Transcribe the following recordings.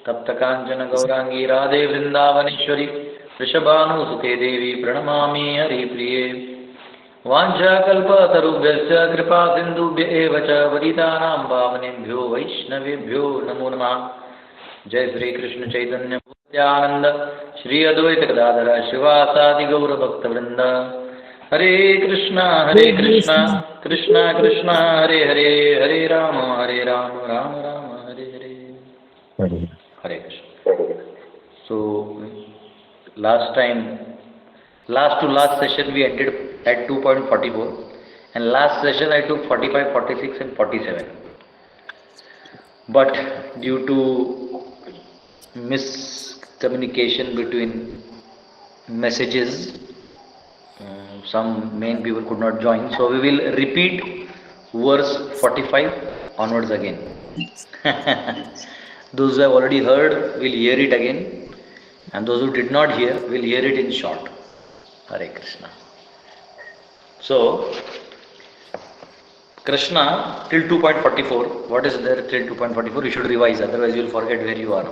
तप्तकाञ्चन गौरांगी राधे वृंदावनेश्वरी वृषभानुसुते देवी प्रणमामि हरिप्रिये वाञ्छाकल्पतरुभ्यश्च कृपा सिन्धुभ्य एव च पतितानां पावनेभ्यो वैष्णवेभ्यो नमो नमः। जय श्री कृष्ण चैतन्य नित्यानंद श्री अद्वैत गदाधर श्रीवासादि गौर भक्तवृंद। हरे कृष्णा कृष्णा कृष्णा हरे हरे, हरे राम राम राम हरे हरे, हरे Krishna. So last to last session we ended at 2.44 and last session I took 45, 46 and 47. But due to miscommunication between messages, some main people could not join, so we will repeat verse 45 onwards again. Those who have already heard will hear it again, and those who did not hear will hear it in short. Hare Krishna. So Krishna till 2.44, what is there till 2.44? You should revise, otherwise you will forget where you are.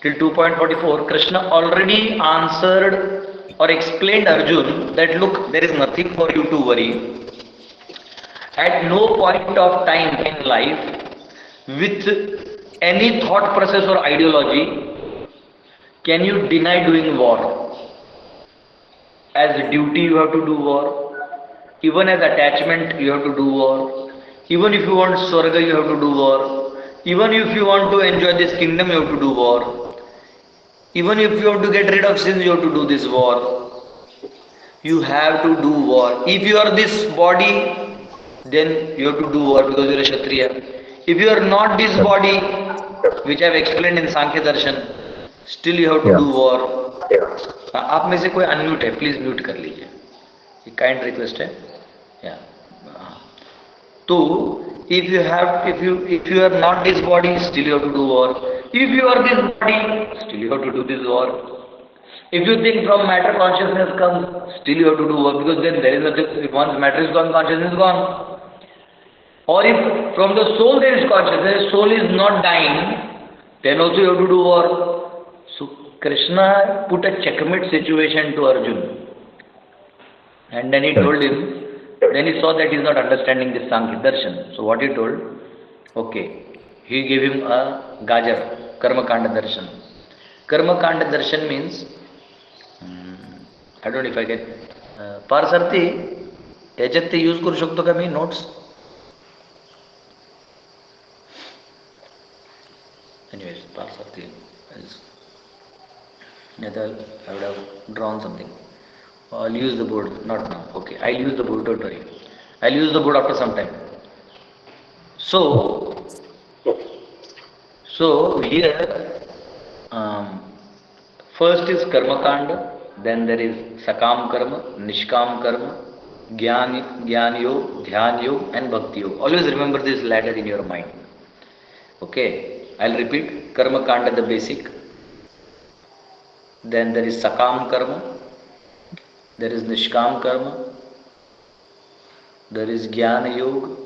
Till 2.44, Krishna already answered or explained Arjun that look, there is nothing for you to worry. At no point of time in life, with any thought process or ideology, can you deny doing war. As a duty you have to do war. Even as attachment you have to do war. Even if you want Swarga you have to do war. Even if you want to enjoy this kingdom you have to do war. Even if you have to get rid of sins you have to do this war. You have to do war. If you are this body, then you have to do war because you are a Kshatriya. If you are not this body, which I have explained in Sankhya Darshan, still you have to do war. आप में से कोई unmute है, please mute कर लीजिए, ये kind request है. तो if you are not this body, still you have to do war. If you are this body, still you have to do this war. If you think from matter consciousness comes, still you have to do war, because then there is nothing. If once matter is gone, consciousness is gone. Or if from the soul there is consciousness, soul is not dying, then also you have to do war. So Krishna put a checkmate situation to Arjun, and then he told him, then he saw that he is not understanding this Sankhya Darshan. So what he told? Okay, he gave him a Gajar, Karma Kanda Darshan. Karma Kanda Darshan means, I don't know if I get, Parsarthi, याच्यात ते use करू शकतो का मी notes? Anyways, Parsarthi is, I would have drawn something. I'll use the board, not now. Okay, I'll use the board, don't worry. I'll use the board after some time. So here, first is Karma Kanda, then there is Sakam Karma, Nishkam Karma, Jnana Yoga, Dhyana Yoga and Bhakti Yoga. Always remember this ladder in your mind. Okay, I'll repeat. Karma Kanda, the basic. Then there is Sakam Karma, there is Nishkam Karma, there is Jnana Yoga,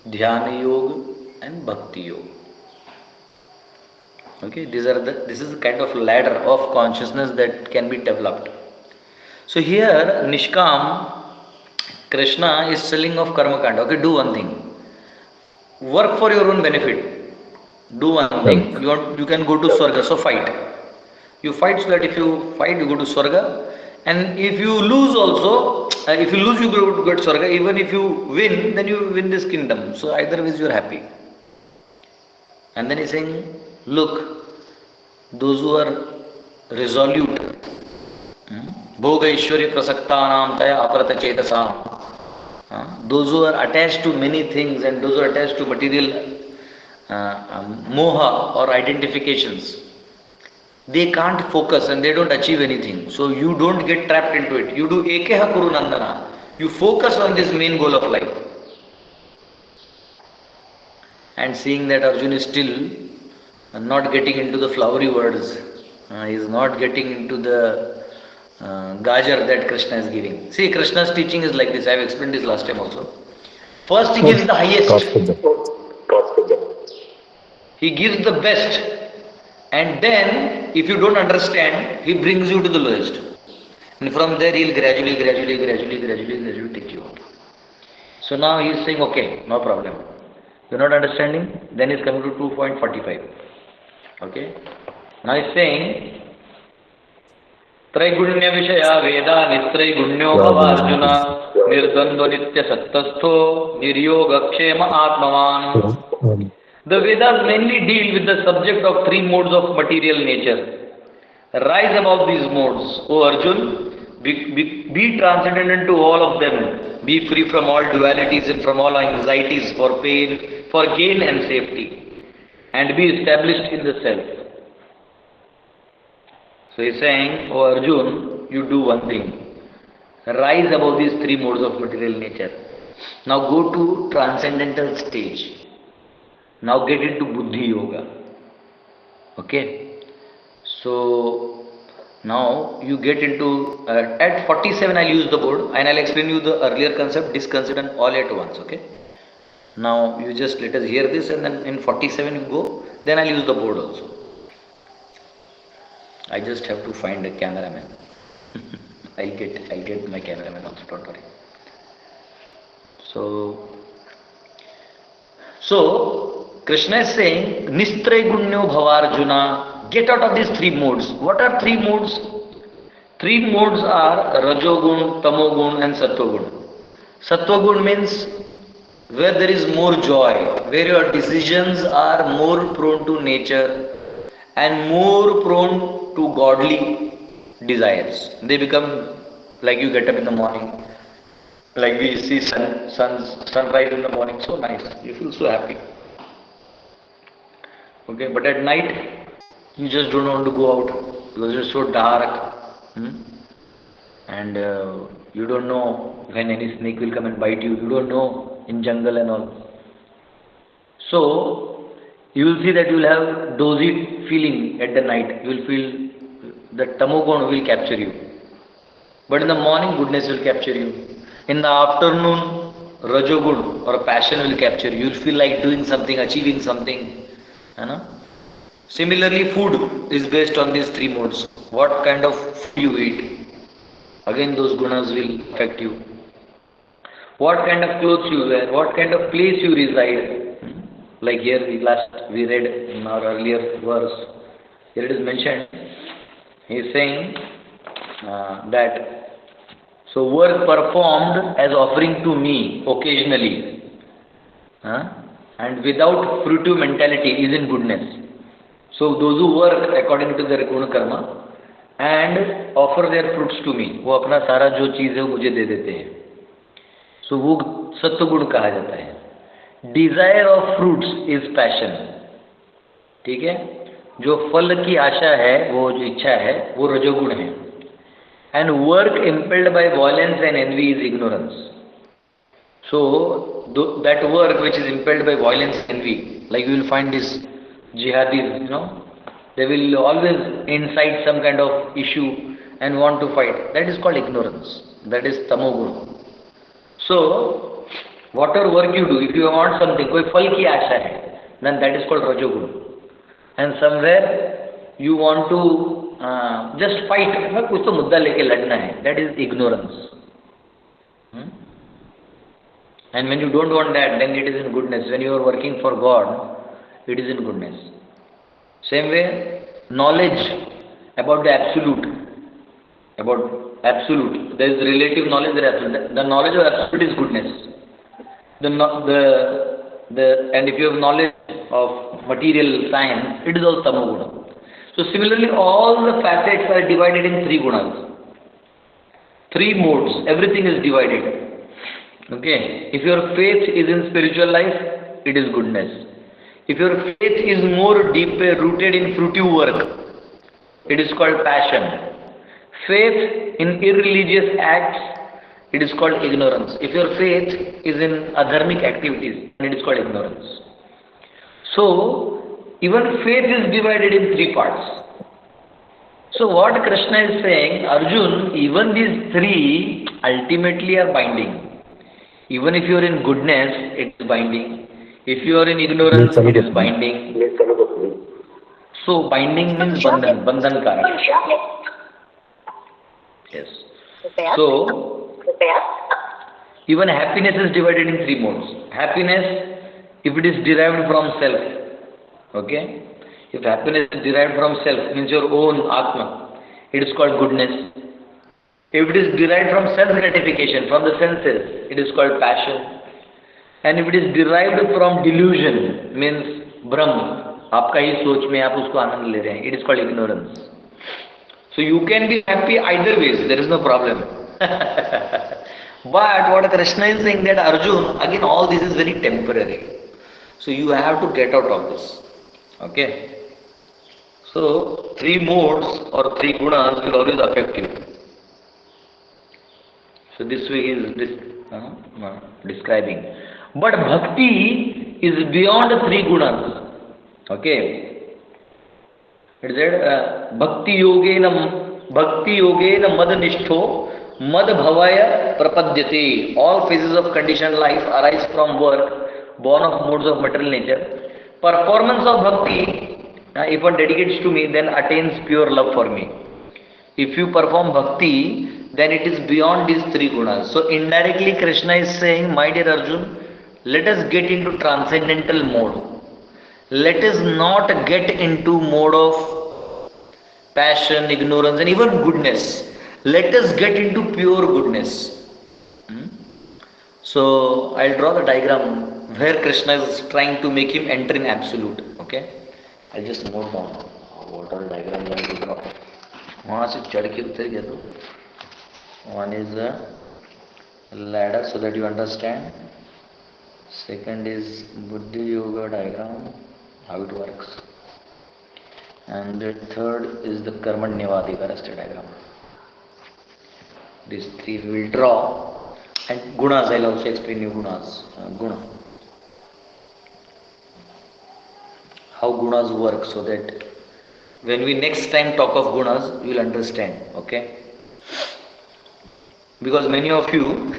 Dhyana Yoga and Bhakti Yoga. Okay, this is a kind of ladder of consciousness that can be developed. So here Nishkam, Krishna is telling of Karma Kanda. Okay, do one thing. Work for your own benefit. Do one thing. You can go to Swarga, so fight. You fight so that if you fight, you go to Swarga. And if you lose also, if you lose, you go to get Swarga. Even if you win, then you win this kingdom. So either way, you are happy. And then he's saying, look, those who are resolute, Bhoga Ishwari Prasaktanam Taya Aparata Chetasam, those who are attached to many things and those who are attached to material moha or identifications, they can't focus and they don't achieve anything. So you don't get trapped into it. You do Ekeha Kuru Nandana. You focus on this main goal of life. And seeing that Arjuna is still not getting into the flowery words, he is not getting into the Gajar that Krishna is giving. See, Krishna's teaching is like this. I have explained this last time also. First he gives the highest. He gives the best. And then, if you don't understand, he brings you to the lowest. And from there, he'll gradually take you up. So now he is saying, okay, no problem. You're not understanding? Then he's coming to 2.45. Okay? Now he's saying, Traigunya Vishaya Veda Nitraigunya Bhava Arjuna Nirdando Nitya Sattastho Niryoga Kshema Atmavan. The Vedas mainly deal with the subject of three modes of material nature. Rise above these modes, O Arjun, be transcendent to all of them, be free from all dualities and from all anxieties for pain, for gain and safety, and be established in the self. So he is saying, O Arjun, you do one thing. Rise above these three modes of material nature. Now go to transcendental stage. Now get into Buddhi Yoga. Okay? So now you get into, at 47 I'll use the board and I'll explain you the earlier concept, this concept and all at once. Okay? Now you just let us hear this and then in 47 you go, then I'll use the board also. I just have to find a cameraman. I'll get my cameraman also, don't worry. So Krishna is saying, Nistraigunyo Bhavarjuna, get out of these three modes. What are three modes? Three modes are Rajogun, Tamogun and Sattvagun. Sattvagun means where there is more joy, where your decisions are more prone to nature and more prone to godly desires. They become like you get up in the morning, like we see sunrise in the morning, so nice, you feel so happy. Okay, but at night you just don't want to go out because it's so dark, and you don't know when any snake will come and bite you. You don't know in jungle and all. So you will see that you will have dozy feeling at the night. You will feel that tamogun will capture you. But in the morning, goodness will capture you. In the afternoon, rajogun or passion will capture you. You will feel like doing something, achieving something. You know? Similarly, food is based on these three modes. What kind of food you eat, again those gunas will affect you. What kind of clothes you wear, what kind of place you reside. Like here we read in our earlier verse, here it is mentioned, he is saying that, so work performed as offering to me occasionally and without fruitive mentality is in goodness. So those who work according to their guna karma and offer their fruits to me, वो अपना सारा जो चीज़ है वो मुझे दे देते हैं, so वो सत्व गुण कहा जाता है. Desire of fruits is passion. ठीक है, जो फल की आशा है, वो जो इच्छा है, वो रजोगुण है. And work impelled by violence and envy is ignorance. So that work which is impelled by violence and envy, like you will find this jihadis, they will always incite some kind of issue and want to fight. That is called ignorance. That is tamoguna. So whatever work you do, if you want something, कोई फल की आशा है, then that is called rajoguna. And somewhere you want to just fight, कुछ तो मुद्दा लेके लड़ना है, that is ignorance. And when you don't want that, then it is in goodness. When you are working for God, it is in goodness. Same way, knowledge about the absolute, there is relative knowledge, there is absolute. The knowledge of absolute is goodness. And if you have knowledge of material science, it is also tamoguna. So similarly, all the facets are divided in three gunas, three modes. Everything is divided. Okay. If your faith is in spiritual life, it is goodness. If your faith is more deeply rooted in fruitive work, it is called passion. Faith in irreligious acts, it is called ignorance. If your faith is in adharmic activities, then it is called ignorance. So, even faith is divided in three parts. So what Krishna is saying, Arjun, even these three ultimately are binding. Even if you are in goodness, it is binding. If you are in ignorance, it is binding. So binding means bandhan, bandhan karak. Yes. So even happiness is divided in three modes. Happiness, if it is derived from self, okay? If happiness is derived from self, means your own Atma, it is called goodness. If it is derived from self-gratification, from the senses, it is called passion. And if it is derived from delusion, means Brahm, आपका ही सोच में आप उसको आनंद ले रहे हैं, it is called ignorance. So you can be happy either ways, there is no problem. But what Krishna is saying that Arjun, again all this is very temporary. So you have to get out of this. Okay? So three modes or three gunas will always affect you. So this way he is describing. But bhakti is beyond the three gunas. Okay? It said bhakti yogena mad nishtho mad bhavaya prapadyate. All phases of conditioned life arise from work, born of modes of material nature. Performance of bhakti, if one dedicates to me, then attains pure love for me. If you perform bhakti, then it is beyond these three gunas. So indirectly Krishna is saying, my dear Arjun, let us get into transcendental mode. Let us not get into mode of passion, ignorance and even goodness. Let us get into pure goodness. So I'll draw the diagram where Krishna is trying to make him enter in absolute. Okay? I'll just note down what all diagrams I have to draw. वहाँ से चढ़ के उतर गया तो one is a ladder so that you understand. Second is Buddhi Yoga diagram, how it works. And the third is the Karmanyavadika rasta diagram. These three we will draw. And gunas, I will also explain you gunas. Guna. How gunas work so that when we next time talk of gunas, you will understand. Okay? Because many of you,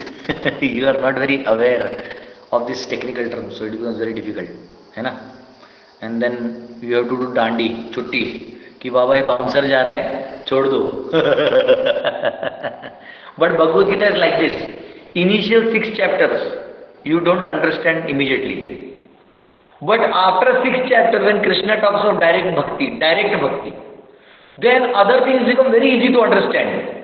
you are not very aware of this technical term, so it becomes very difficult. है ना? And then you have to do dandi, chutti, कि बाबा ये bouncer जा रहा है, छोड़ दो. But Bhagavad Gita is like this. Initial 6 chapters, you don't understand immediately. But after 6 chapters, when Krishna talks of direct bhakti, then other things become very easy to understand.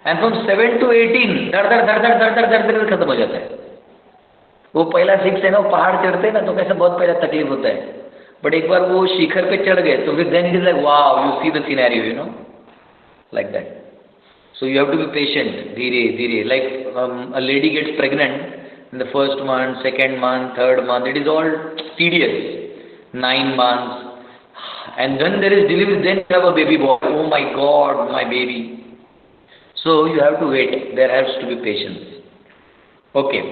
And from 7 to 18, धड़ खत्म हो जाता है. वो पहला 6 है ना, वो पहाड़ चढ़ते हैं ना, तो कैसे बहुत पहला तकलीफ होता है. बट एक बार वो शिखर पे चढ़ गए, तो फिर then it is like wow, you see the scenario, you know, like that. So you have to be patient, dhire. Like a lady gets pregnant in the first month, second month, third month. It is all tedious. 9 months, and then there is delivery. Then you have a baby boy. Oh my God, my baby. So you have to wait. There has to be patience. Okay.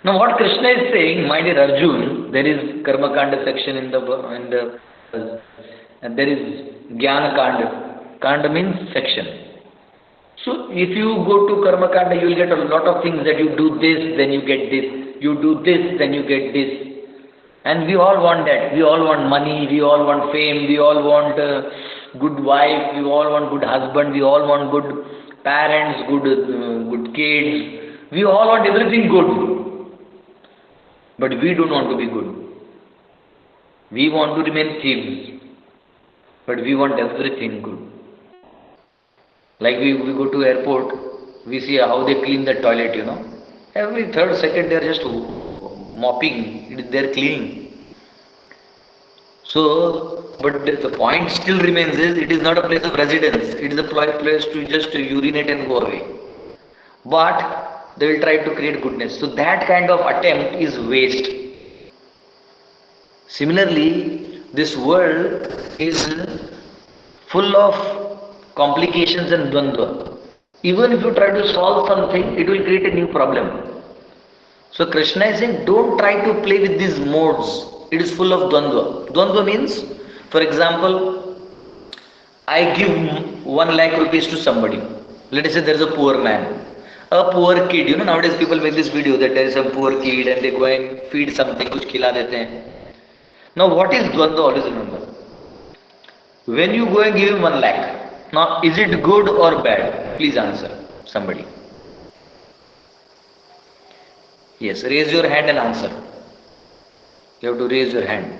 Now what Krishna is saying, my dear Arjun, there is Karma Kanda section and there is Jnana Kanda. Kanda means section. So if you go to Karma Kanda, you will get a lot of things that you do this, then you get this. You do this, then you get this. And we all want that. We all want money, we all want fame, we all want good wife, we all want good husband, we all want good parents, good kids. We all want everything good. But we don't want to be good. We want to remain thieves. But we want everything good. Like we go to airport, we see how they clean the toilet, you know. Every third second they are just mopping, they are cleaning. So, but the point still remains is, it is not a place of residence. It is a place to just urinate and go away. But they will try to create goodness. So that kind of attempt is waste. Similarly, this world is full of complications and dvandva. Even if you try to solve something, it will create a new problem. So Krishna is saying, don't try to play with these modes. It is full of dvandva. Dvandva means, for example, I give 1 lakh rupees to somebody. Let us say there is a poor man. A poor kid, you know, nowadays people make this video that there is a poor kid and they go and feed something, kuch khila dete hain. Now what is dvandva? Always remember. When you go and give him 1 lakh, now is it good or bad? Please answer, somebody. Yes, raise your hand and answer. You have to raise your hand.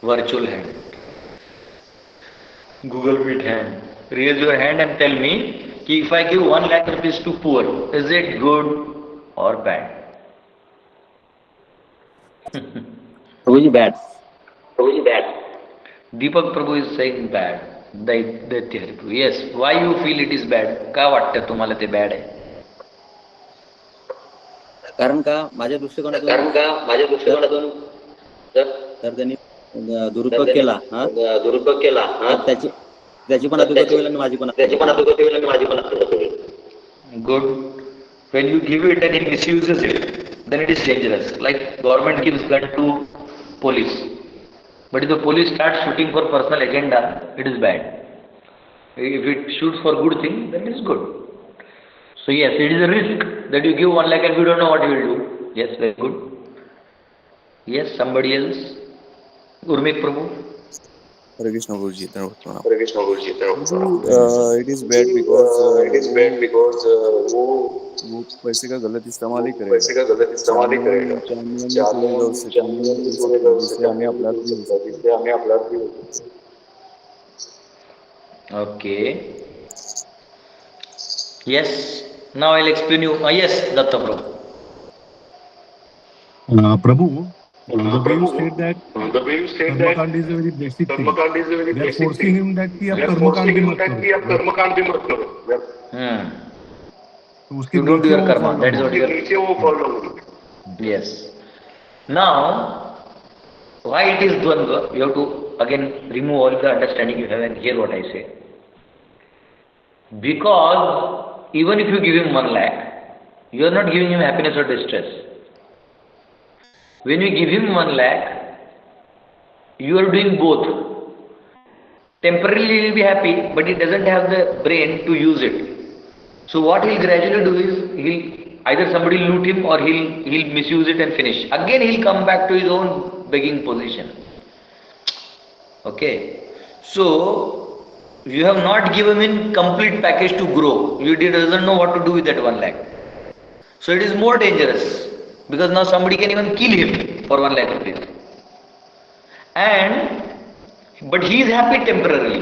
Virtual hand. Google Meet hand. Raise your hand and tell me if I give 1 lakh rupees to poor, is it good or bad? Prabhuji, bad. Prabhuji, bad. Deepak Prabhu is saying bad. Daitya Hari Prabhu. Yes. Why you feel it is bad? का वाटतं तुम्हाला ते bad आहे? कारण का माझ्या दृष्टिकोनातून तर त्यांनी दुरुपयोग केला, त्याची पण अधोगती होईल आणि माझी पण अधोगती होईल. Good. When you give it and he misuses it, then it is dangerous. Like government gives gun to police. But if the police starts shooting for personal agenda, it is bad. If it shoots for good thing, then it is good. So yes, it is a risk that you give 1 lakh and we don't know what you will do. Yes, very good. Yes, somebody else? Urmik Prabhu? Hare Krishna Guruji. Hare Krishna Guruji. It is bad because वो पैसे का गलत इस्तेमाल ही करेगा, जिससे हमें अपराध भी हो सकता है. Okay. Yes. Now I'll explain you. Yes, Datta Prabhu. Prabhu, the way you said that Karmakand is a very basic thing. They are forcing him that कि आप कर्मकांड भी मत करो. You don't do your karma. That is what you are. Yes. Now, why it is dvandva? You have to again remove all the understanding you have and hear what I say. Because even if you give him 1 lakh, you are not giving him happiness or distress. When you give him 1 lakh, you are doing both. Temporarily he will be happy, but he doesn't have the brain to use it. So what he'll gradually do is, he'll either somebody loot him or he'll misuse it and finish. Again he'll come back to his own begging position. Okay. So you have not given him complete package to grow. He doesn't know what to do with that 1 lakh. So it is more dangerous. Because now somebody can even kill him for 1 lakh rupees. But he is happy temporarily.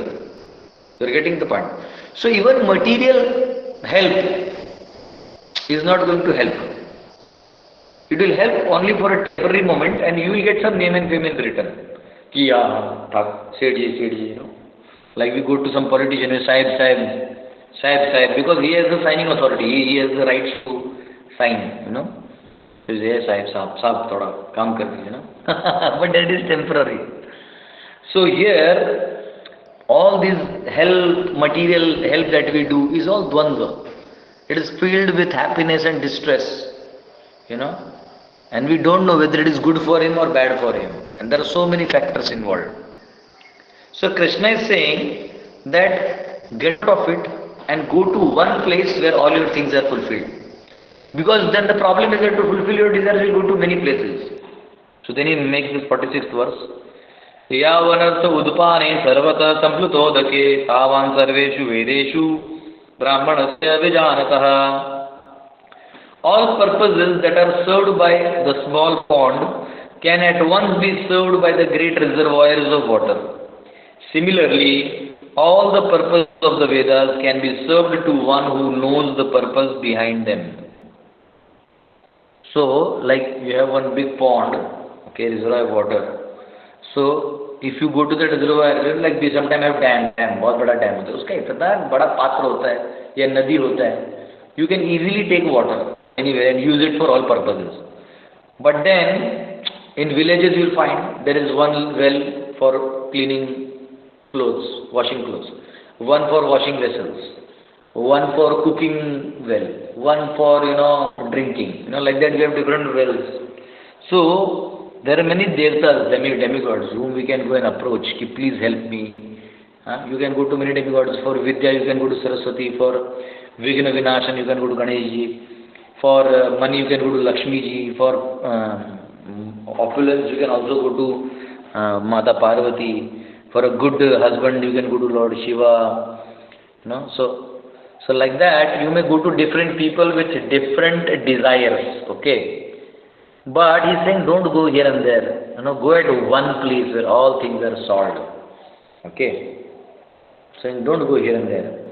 You are getting the point. So even material help is not going to help. It will help only for a temporary moment and you will get some name and fame in return. Ki Sethi, you know. Like we go to some politician, Sahib, because he has the signing authority, he has the rights to sign, you know. He says, hey, Sahib, thoda kaam kar dijiye, you know. But that is temporary. So here, all this help, material help that we do is all dvandva. It is filled with happiness and distress, you know. And we don't know whether it is good for him or bad for him. And there are so many factors involved. So Krishna is saying that get out of it and go to one place where all your things are fulfilled. Because then the problem is that to fulfill your desires, you go to many places. So then he makes this 46th verse. Yavanartha udpane sarvata samplutodake tavan sarveshu vedeshu brahmanasya vijanatah. All purposes that are served by the small pond can at once be served by the great reservoirs of water. Similarly, all the purposes of the Vedas can be served to one who knows the purpose behind them. So, like you have one big pond, okay, reservoir of water. So, if you go to the reservoir, like we sometimes have dam, बहुत बड़ा dam होता है, उसका इतना बड़ा पात्र होता है या नदी होता है, you can easily take water anywhere and use it for all purposes. But then, in villages you will find there is one well for cleaning clothes, washing clothes, one for washing vessels, one for cooking well, one for drinking, like that we have different wells. So there are many devtas, demigods whom we can go and approach, ki please help me. You can go to many demigods. For Vidya you can go to Saraswati, for Vighna Vinashan you can go to Ganesh ji, for money you can go to Lakshmi ji, for opulence you can also go to Mata Parvati. For a good husband, you can go to Lord Shiva. So like that, you may go to different people with different desires. Okay. But he's saying, don't go here and there. Go at one place where all things are solved. Okay. Saying, don't go here and there.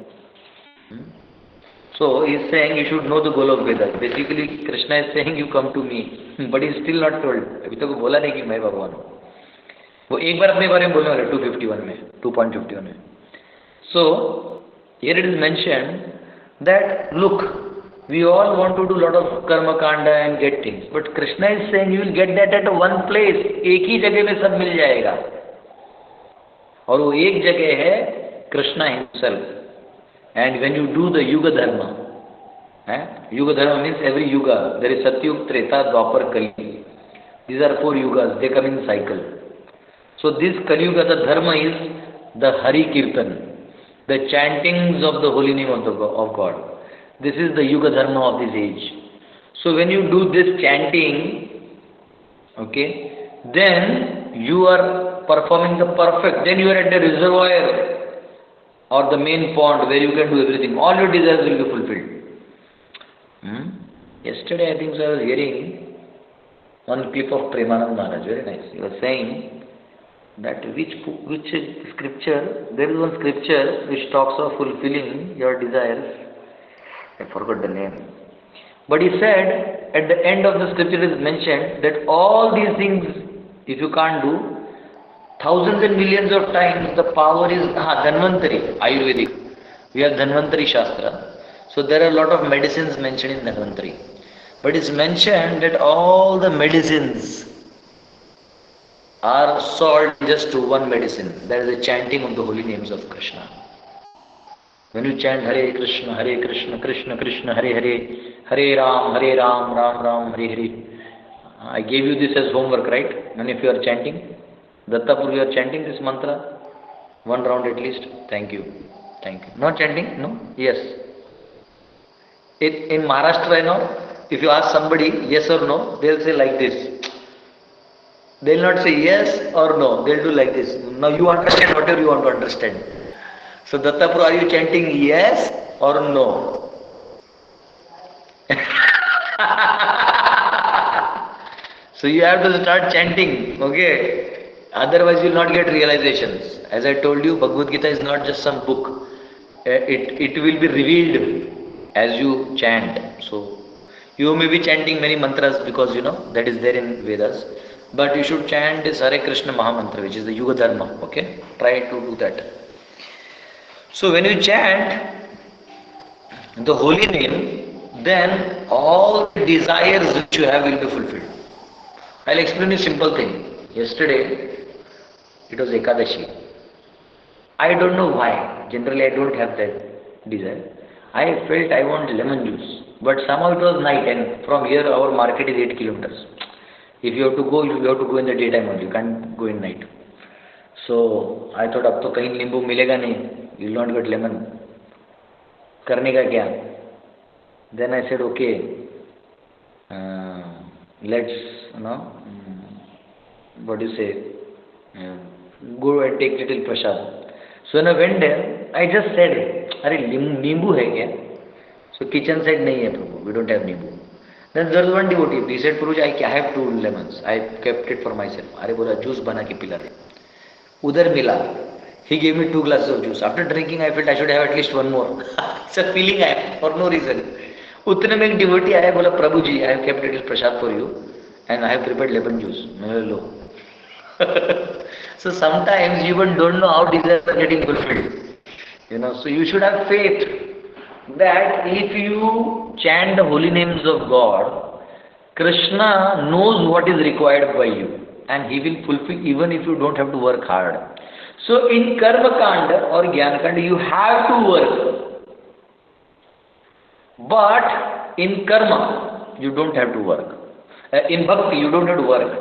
So he's saying you should know the goal of Vedas. Basically, Krishna is saying you come to me, but he's still not told. अभी तक वो बोला नहीं कि मैं भगवान हूँ. वो एक बार अपने बारे में बोलने वाले 2.51 में. So here it is mentioned that look, we all want to do lot of karma kanda and get things, but Krishna is saying you will get that at one place. एक ही जगह में सब मिल जाएगा. और वो एक जगह है Krishna himself. And when you do the Yuga Dharma, Yuga Dharma means every Yuga, there is Satyug, Treta, Dwapar, Kali. These are 4 Yugas, they come in cycle. So this Kali Yuga, the Dharma is the Hari Kirtan, the chantings of the holy name of God. This is the Yuga Dharma of this age. So when you do this chanting, okay, then you are performing the perfect, then you are at the reservoir, or the main pond where you can do everything. All your desires will be fulfilled. Yesterday I think I was hearing one clip of Premanand Maharaj, very nice. He was saying that which scripture, there is one scripture which talks of fulfilling your desires. I forgot the name. But he said, at the end of the scripture is mentioned that all these things, if you can't do, thousands and millions of times the power is Dhanvantari, Ayurvedic. We have Dhanvantari Shastra. So there are a lot of medicines mentioned in Dhanvantari. But it's mentioned that all the medicines are solved just to one medicine. That is the chanting of the holy names of Krishna. When you chant Hare Krishna, Krishna Krishna, Hare Hare, Hare Ram, Ram Ram, Hare Hare. I gave you this as homework, right? Many of you are chanting. Dattapur, you are chanting this mantra? One round at least? Thank you. Not chanting? No? Yes. In Maharashtra, if you ask somebody yes or no, they'll say like this. They'll not say yes or no. They'll do like this. Now you understand whatever you want to understand. So Dattapur, are you chanting yes or no? So you have to start chanting, okay? Otherwise you will not get realizations. As I told you, Bhagavad Gita is not just some book. It will be revealed as you chant. So you may be chanting many mantras because that is there in Vedas. But you should chant this Hare Krishna Mahamantra, which is the Yuga Dharma. Okay? Try to do that. So when you chant the holy name, then all the desires which you have will be fulfilled. I'll explain you a simple thing. Yesterday, it was Ekadashi. I don't know why. Generally, I don't have that desire. I felt I want lemon juice. But somehow it was night, and from here our market is 8 kilometers. If you have to go in the daytime only. You can't go in night. So I thought, अब तो कहीं नींबू मिलेगा नहीं. You will not get lemon. करने का क्या? Then I said, okay, let's, what do you say? Go and take little prasad. So when I went there, I just said, "Are nimbu hai kya?" So kitchen said, "Nahi hai Prabhu, we don't have nimbu." Then there was one devotee. He said, "Prabhuji, I have 2 lemons. I kept it for myself." Are bola juice bana ke pila de. Udhar mila. He gave me 2 glasses of juice. After drinking, I felt I should have at least one more. It's a feeling I have for no reason. Utne mein ek devotee aaya, bola, "Prabhuji, I have kept little prasad for you, and I have prepared lemon juice." Lo. So sometimes you even don't know how desires are getting fulfilled. So you should have faith that if you chant the holy names of God, Krishna knows what is required by you, and he will fulfill even if you don't have to work hard. So in Karma Kanda or Jnana Kanda, you have to work. But in Karma, you don't have to work. In Bhakti, you don't have to work.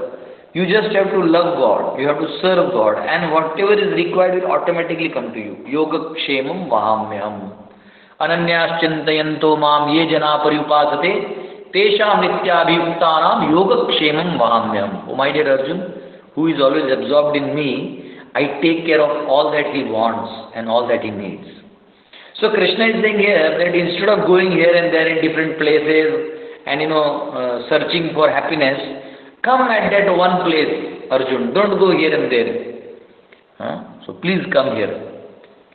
You just have to love God, you have to serve God, and whatever is required will automatically come to you. Yoga Kshemam Vahamyam. Ananyas Chintayanto Mam Ye Jana Paripasate Tesham Nityabhiyuktanam Yoga Kshemam Vahamyam. Oh my dear Arjun, who is always absorbed in me, I take care of all that he wants and all that he needs. So Krishna is saying here that instead of going here and there in different places and searching for happiness, come at that one place, Arjun. Don't go here and there. So please come here.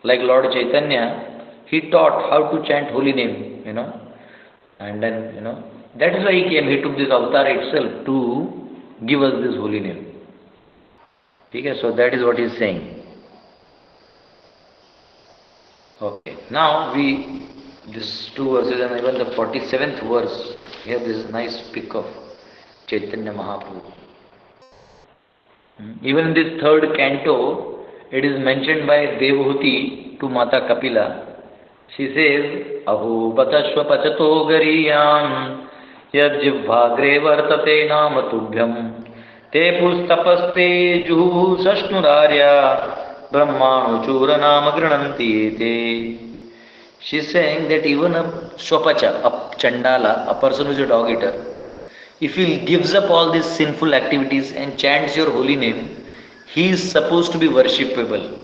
Like Lord Chaitanya, he taught how to chant holy name, and then, that is why he came. He took this avatar itself to give us this holy name. Okay, so that is what he is saying. Okay, now these two verses and even the 47th verse, here this nice pic of Chaitanya Mahaprabhu. Even in this third canto, it is mentioned by Devahuti to Mata Kapila. She says, Aho patashva pachato gariyam yad jivvagre vartate namatubhyam te pustapaste juhu sashnurarya brahmano chura nama grananti te. She is saying that even a swapacha, a chandala, a person who is a dog eater, if he gives up all these sinful activities and chants your holy name, he is supposed to be worshipable.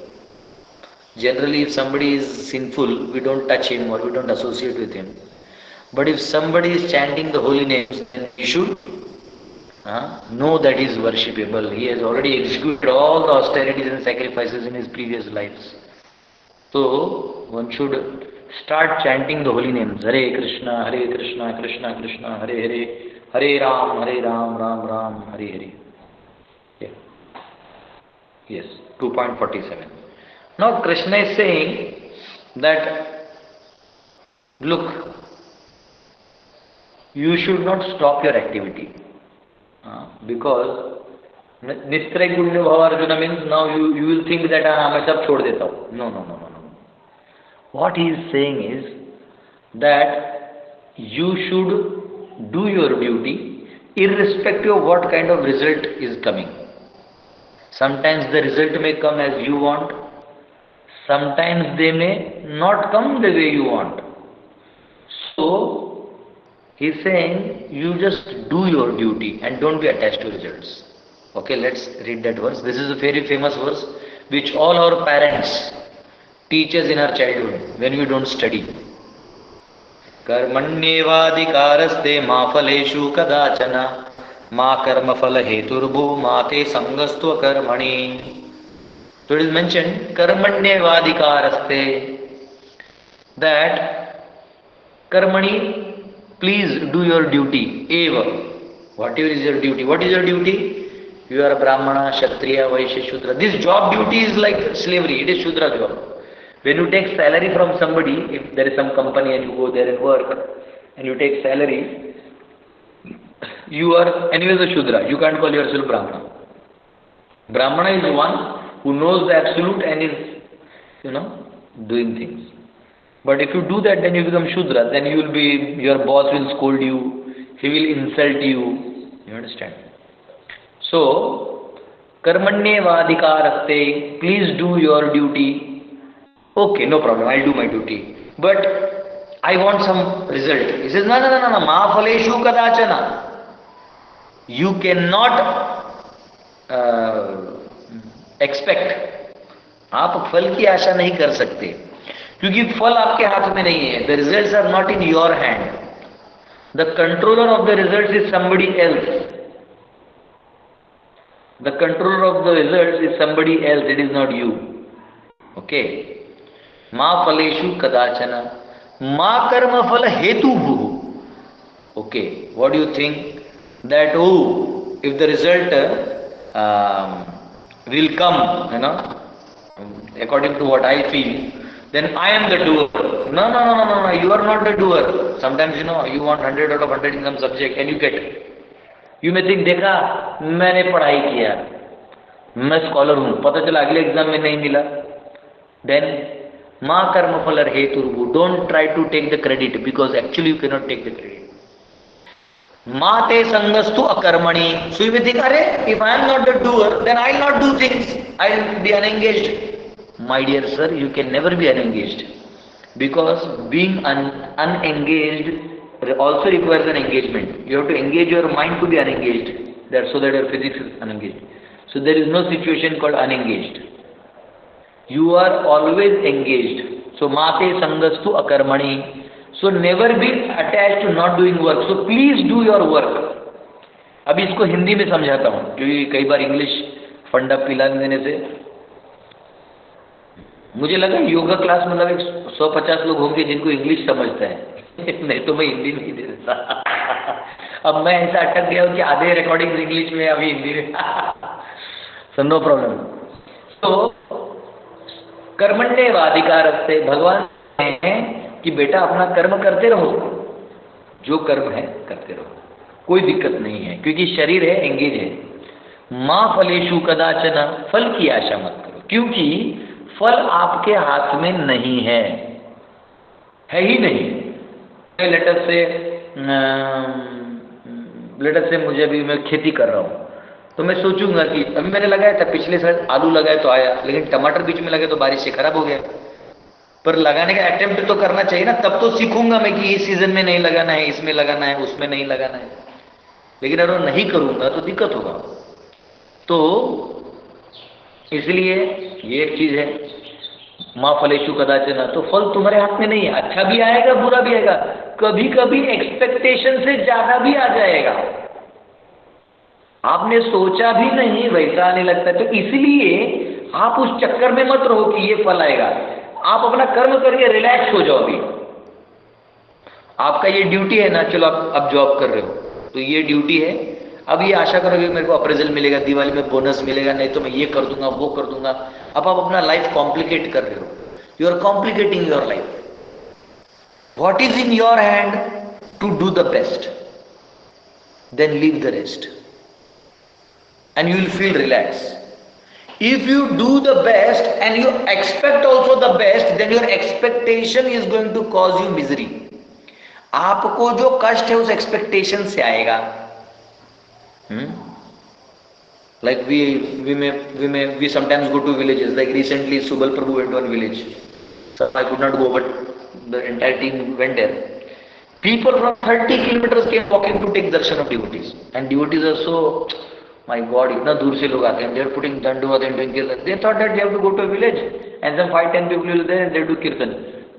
Generally, if somebody is sinful, we don't touch him or we don't associate with him. But if somebody is chanting the holy names, then he should know that he is worshipable. He has already executed all the austerities and sacrifices in his previous lives. So, one should start chanting the holy names. Hare Krishna, Krishna Krishna, Hare Hare, Hare Ram, Ram Ram, Hare Hare. Yeah. Yes, 2.47. Now Krishna is saying that, look, you should not stop your activity. Because Nistray Gunya Bhava Arjuna means now you will think that I sab chhod deta hu. No. What he is saying is that you should do your duty irrespective of what kind of result is coming. Sometimes the result may come as you want. Sometimes they may not come the way you want. So, he is saying, you just do your duty and don't be attached to results. Okay, let's read that verse. This is a very famous verse which all our parents teach us in our childhood when we don't study. Karmanyevadikaraste ma phaleshu kadachana ma karma phala heturbu ma te sangastu karmani. So it is mentioned, Karmanyevadikaraste, that Karmani, please do your duty. Eva, whatever is your duty. What is your duty? You are a Brahmana, Kshatriya, Vaishya, Shudra. This job duty is like slavery. It is Shudra job. When you take salary from somebody, if there is some company and you go there and work, and you take salary, you are anyways a Shudra. You can't call yourself Brahmana. Brahmana is one who knows the absolute and is, doing things. But if you do that, then you become Shudra. Then you will be, your boss will scold you, he will insult you. You understand? So, Karmanyevadikaraste, please do your duty. Okay, no problem, I'll do my duty. But I want some result. He says, no, ma phaleshu kadachana. You cannot expect. आप फल की आशा नहीं कर सकते क्योंकि फल आपके हाथ में नहीं है. The results are not in your hand. The controller of the results is somebody else. The controller of the results is somebody else. It is not you. Okay. Ma phaleshu kadachana. Ma karma phala hetu bhu. Okay. What do you think? That, if the result will come, according to what I feel, then I am the doer. No, you are not the doer. Sometimes, you want 100 out of 100 in some subject and you get it. You may think, देखा, मैंने पढ़ाई किया, मैं scholar हूँ, पता चला अगले exam में नहीं मिला. Then, ma karma phala heturbu. Don't try to take the credit because actually you cannot take the credit. Ma te sangastu akarmani. So you may think, if I am not the doer, then I will not do things. I will be unengaged. My dear sir, you can never be unengaged. Because being unengaged also requires an engagement. You have to engage your mind to be unengaged. So that your physics is unengaged. So there is no situation called unengaged. You are always engaged. So mate sangastu akarmani. So never be attached to not doing work. So please do your work. अब इसको हिंदी में समझाता हूँ, क्योंकि कई बार English फंडा पिला देने से मुझे लगा योगा क्लास मतलब 150 लोग होंगे जिनको इंग्लिश समझता है नहीं तो मैं हिंदी नहीं दे देता अब मैं ऐसा अटक गया हूँ कि आधे रिकॉर्डिंग इंग्लिश में, अभी हिंदी में सो नो प्रॉब्लम। तो कर्मण्येवाधिकार से भगवान है कि बेटा अपना कर्म करते रहो, जो कर्म है करते रहो, कोई दिक्कत नहीं है, क्योंकि शरीर है, एंगेज है। माँ फलेषु कदाचन, फल की आशा मत करो, क्योंकि फल आपके हाथ में नहीं है ही नहीं। लेटर से मुझे अभी मैं खेती कर रहा हूँ तो मैं सोचूंगा कि अभी मैंने लगाया था, पिछले साल आलू लगाया तो आया, लेकिन टमाटर बीच में लगे तो बारिश से खराब हो गया। पर लगाने का अटेम्प्ट तो करना चाहिए ना, तब तो सीखूंगा मैं कि इस सीजन में नहीं लगाना है, इसमें लगाना है, उसमें नहीं लगाना है। लेकिन अगर नहीं करूंगा तो दिक्कत होगा। तो इसलिए ये एक चीज है, माँ फलेषु कदाचन, तो फल तुम्हारे हाथ में नहीं है। अच्छा भी आएगा, बुरा भी आएगा, कभी कभी एक्सपेक्टेशन से ज्यादा भी आ जाएगा, आपने सोचा भी नहीं वैसा आने लगता है। तो इसलिए आप उस चक्कर में मत रहो कि ये फल आएगा। आप अपना कर्म करके रिलैक्स हो जाओ। अभी आपका ये ड्यूटी है ना, चलो आप जॉब कर रहे हो तो ये ड्यूटी है। अब ये आशा करोगे मेरे को अप्रेजल मिलेगा, दिवाली में बोनस मिलेगा, नहीं तो मैं ये कर दूंगा, वो कर दूंगा। अब आप अपना लाइफ कॉम्प्लिकेट कर रहे हो, you are complicating your life. What is in your hand to do the best, then leave the rest and you will feel relaxed. If you do the best and you expect also the best, then your expectation is going to cause you misery. आपको जो कष्ट है उस expectation से आएगा। Like we sometimes go to villages. Like recently, Subal Prabhu went to one village. So I could not go, but the entire team went there. People from 30 kilometers came walking to take darshan of devotees, and devotees are so, my God, इतना दूर से लोग आते हैं, they are putting dandavat and doing kirtan. They thought that they have to go to a village and some 5-10 people will there and they do kirtan.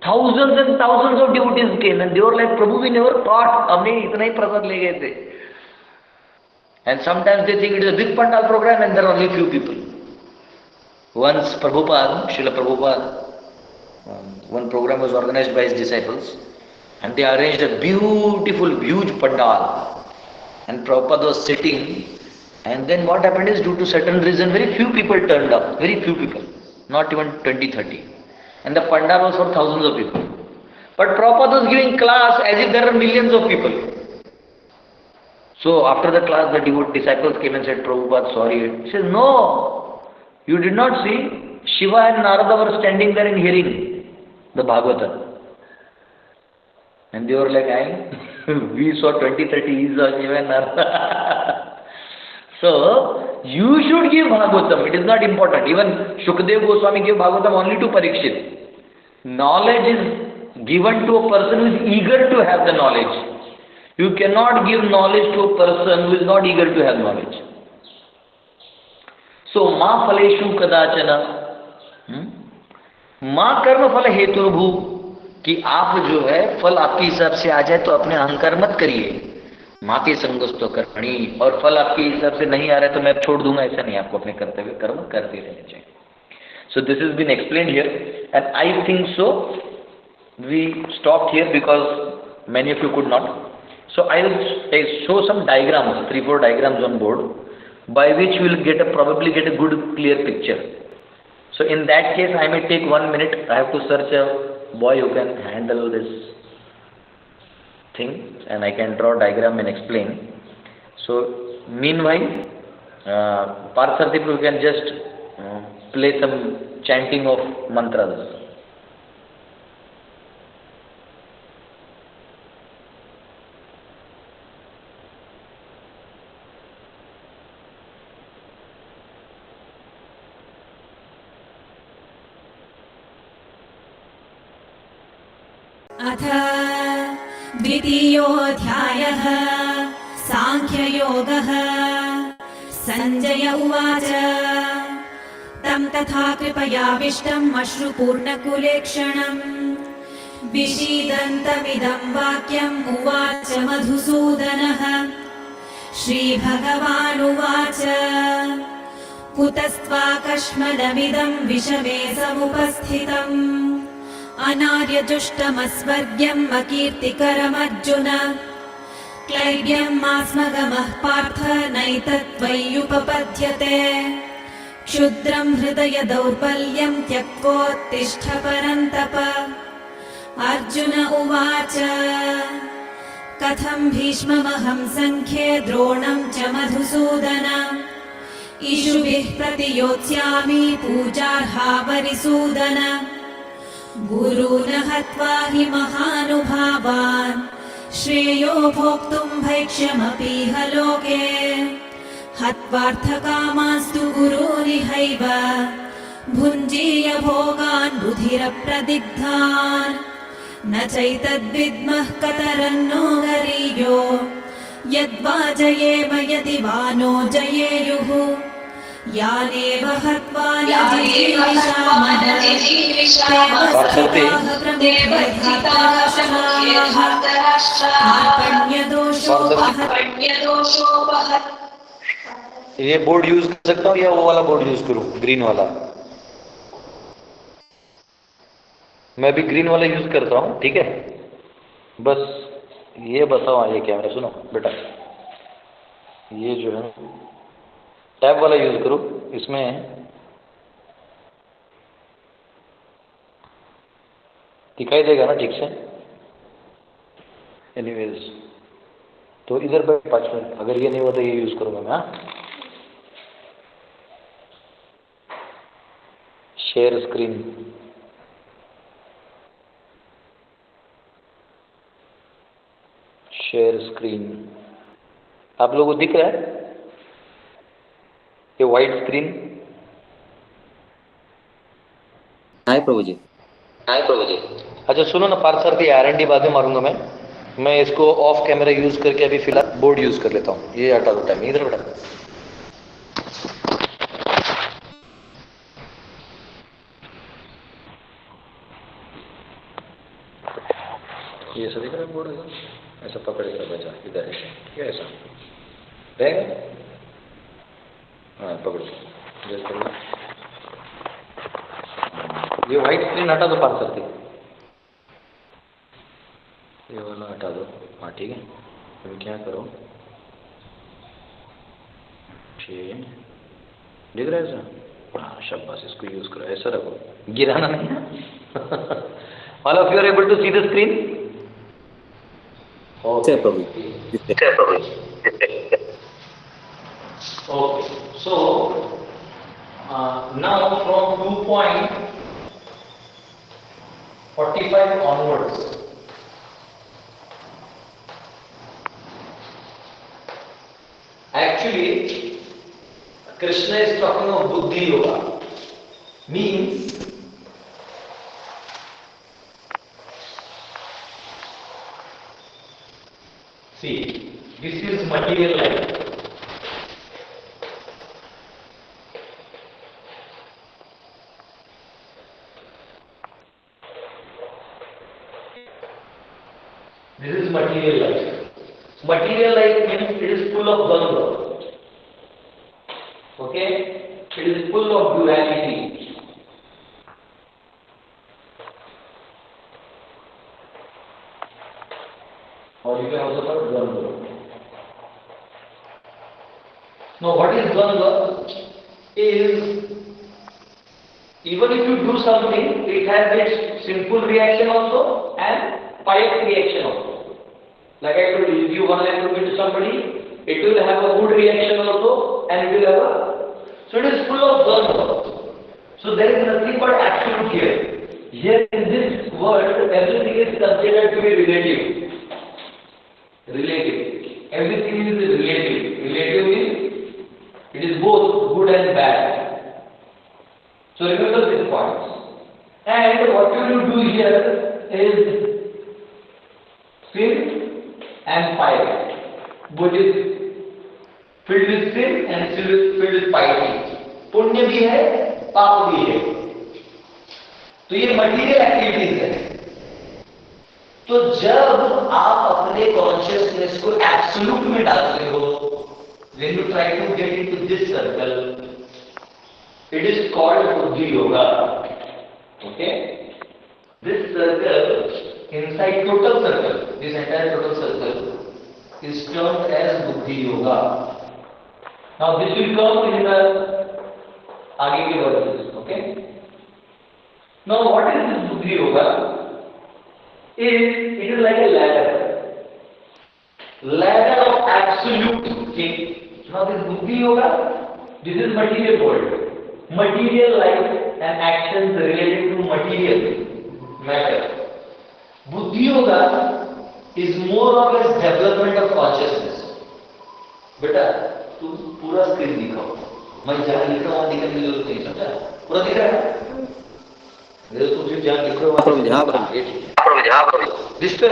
Thousands and thousands of devotees came and they were like, Prabhu, we never thought, हमने इतना ही प्रसाद ले गए थे. And sometimes they think it is a big pandal program and there are only few people. Once Prabhupada, Srila Prabhupada, one program was organized by his disciples and they arranged a beautiful, huge pandal. And Prabhupada was sitting. And then what happened is, due to certain reason, very few people turned up, very few people, not even 20-30. And the pandal was for thousands of people. But Prabhupada was giving class as if there are millions of people. So after the class, the disciples came and said, Prabhupada, sorry. He says, no, you did not see. Shiva and Narada were standing there and hearing the Bhagavatam. And they were like, we saw 20-30, he saw Shiva and Narada. So, you should give Bhagavatam, it is not important. Even Shukdev Goswami gave Bhagavatam only to Parikshit. Knowledge is given to a person who is eager to have the knowledge. You cannot give knowledge to a person who is not eager to have knowledge. So, Ma Phaleshu Kadachana, Ma Karma Phala Heturubhu, कि आप जो है फल आपके हिसाब से आ जाए तो अपने अहंकार मत करिए। माते संगस्तो कर्मणि, और फल आपके हिसाब से नहीं आ रहा है तो मैं छोड़ दूंगा, ऐसा नहीं, आपको अपने कर्तव्य कर्म करते रहने चाहिए। So this is been explained here and I think so we stopped here because many of you could not. So I will show some diagrams, 3-4 diagrams on board by which we will probably get a good clear picture. So in that case I may take 1 minute. I have to search a boy who can handle this thing and I can draw diagram and explain. So meanwhile Parthar, you can just play some chanting of mantras. अथ द्वितीयोऽध्यायः सांख्ययोगः. संजय उवाच तं तथा कृपयाविष्टम् अश्रुपूर्णकुलेक्षणम् विषीदन्तमिदं वाक्यम् उवाच मधुसूदनः। श्रीभगवानुवाच कुतस्त्वाकश्मलमिदं विषमे समुपस्थितम् अनार्यजुष्टमस्वर्ग्यम् अकीर्तिकरमर्जुन क्लैब्यम् आस्मगमः पार्थ नैतत्त्वय्युपपद्यते क्षुद्रं हृदय दौर्बल्यं त्यक्त्वोत्तिष्ठ परन्तप। अर्जुन उवाच कथं भीष्ममहं सङ्ख्ये द्रोणं च मधुसूदन इषुभिः प्रतियोत्स्यामि पूजार्हावरिसूदन गुरून् हत्वा हि महानुभावान् श्रेयो भोक्तुं भैक्ष्यमपीह लोके हत्वार्थकामास्तु गुरूनिहैव भुञ्जीय भोगान् रुधिरप्रदिग्धान् न चैतद्विद्मः कतरन्नो गरीयो यद्वा जयेम यदि वा नो जयेयुः यानेव हत्वा न जिजीविषामः कार्पण्यदोषोपहत्। ये बोर्ड यूज कर सकता हूँ या वो वाला बोर्ड यूज करूँ, ग्रीन वाला? मैं भी ग्रीन वाला यूज करता हूँ, ठीक है। बस ये बताओ, ये कैमरा सुनो बेटा, ये जो है टैब वाला यूज करो, इसमें दिखाई देगा ना ठीक से। एनीवेज तो इधर बैठ 5 मिनट, अगर ये नहीं हुआ तो ये यूज करूंगा मैं। शेयर स्क्रीन, शेयर स्क्रीन आप लोगों को दिख रहा है ये व्हाइट स्क्रीन? हाय प्रभु जी, हाय प्रभु जी। अच्छा सुनो ना पार्थ सर, R&D बाद में मारूंगा मैं इसको ऑफ कैमरा यूज करके अभी फिलहाल बोर्ड यूज कर लेता हूँ। ये हटा दो टाइम, इधर बेटा। ये ऐसा दिख रहा है बोर्ड, ऐसा पकड़ेगा बचा इधर, ऐसा ठीक है, ऐसा रहेगा। हाँ पकड़ो, ये व्हाइट स्क्रीन हटा दो पार्थ सर, ये वाला हटा दो। हाँ ठीक है, अभी क्या करो, ठीक दिख रहा है ऐसा? हाँ शाबाश, इसको यूज करो, ऐसा रखो, गिराना नहीं। All of you are able to see the screen? Okay, Prabhu. Okay, so now from 2.45 onwards, actually Krishna is talking of Buddhi Yoga, means see, this is material life. This is material life. Material life means it is full of dvandva. Okay? It is full of duality. Or you can also call dvandva. Now what is dvandva? Is even if you do something, it has its sinful reaction also and pious reaction also. Like I told you, if you 1 lakh rupees to somebody, it will have a good reaction also and it will have a... So it is full of dvandva. So there is nothing but absolute here. Here in this world, everything is considered to be relative. Relative. Everything is relative. Relative means it is both good and bad. So remember these points. And what you will do here is sin and fire, which is filled with sin and filled with piety. पुण्य भी है पाप भी है। तो ये material activities है। तो जब आप अपने कॉन्शियसनेस को एब्सोल्यूट में डालते हो, when you try to get into this circle, it is called buddhi yoga. Okay, this circle inside total circle, this entire total circle is termed as buddhi yoga. Now this will come in the आगे के verses. Okay, now what is this buddhi yoga? It is like a ladder of absolute thing. Now this buddhi yoga, this is material world, material life and actions related to material matter. Buddhi yoga is more or less development of consciousness. बेटा तू पूरा screen दिखाओ, मैं जहाँ लिख रहा हूँ दिखने की जरूरत नहीं, समझा? पूरा दिख रहा है? मेरे तो तुझे जहाँ लिख रहा हूँ जहाँ पर दिस पे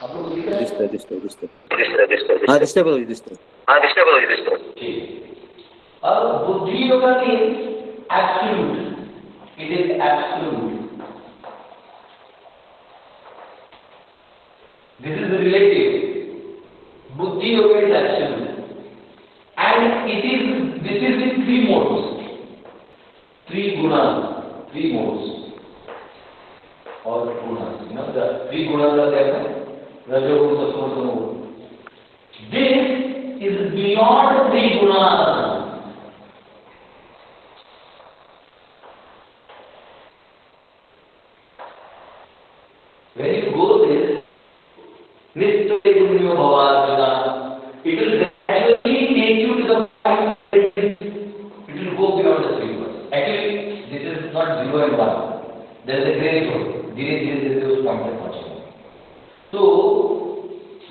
आप लोग दिख रहा है? दिसते बोलो। अब buddhi yoga means absolute, it is absolute, this is relative, buddhi yoga is absolute and it is, this is in three modes, three guna, three modes और guna, you know the three gunas are there, रजोगुण सत्वगुण तमोगुण. This is beyond three gunas. When you go there, Nitya Gurunyo Bhavajana, it will gradually take you to the point where it will go beyond the three gunas. Actually, this is not 0 and 1. There is a gray zone. धीरे धीरे उस point पर पहुंचेंगे. So,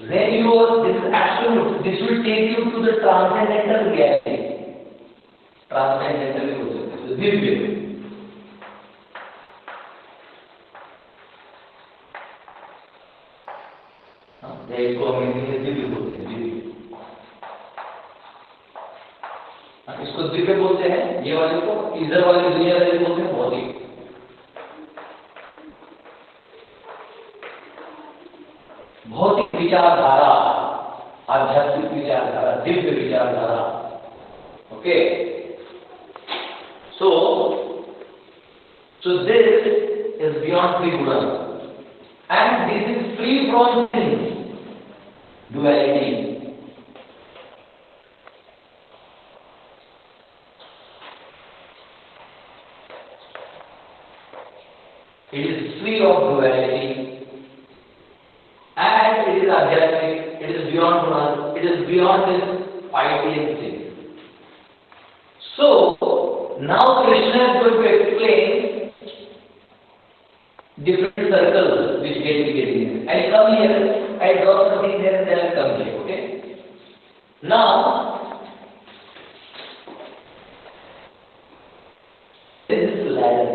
when you are, this is absolute, this will take you to the transcendental reality. Transcendental हो सकते हैं, दिव्य. इसको हम हिंदी में दिव्य बोलते हैं, दिव्य. इसको दिव्य बोलते हैं, ये वाले को, इधर वाले दुनिया वाले बोलते हैं भौतिक. भौतिक विचारधारा, आध्यात्मिक विचारधारा, दिव्य विचारधारा. Okay, so this is beyond three gunas and this is free from duality. It is free of duality. And it is adhyatmic, it is beyond gunas, it is beyond this fighting thing. So, now Krishna is going to explain different circles which get together. I come here, I draw something there and then I come here, okay? Now, this is ladder.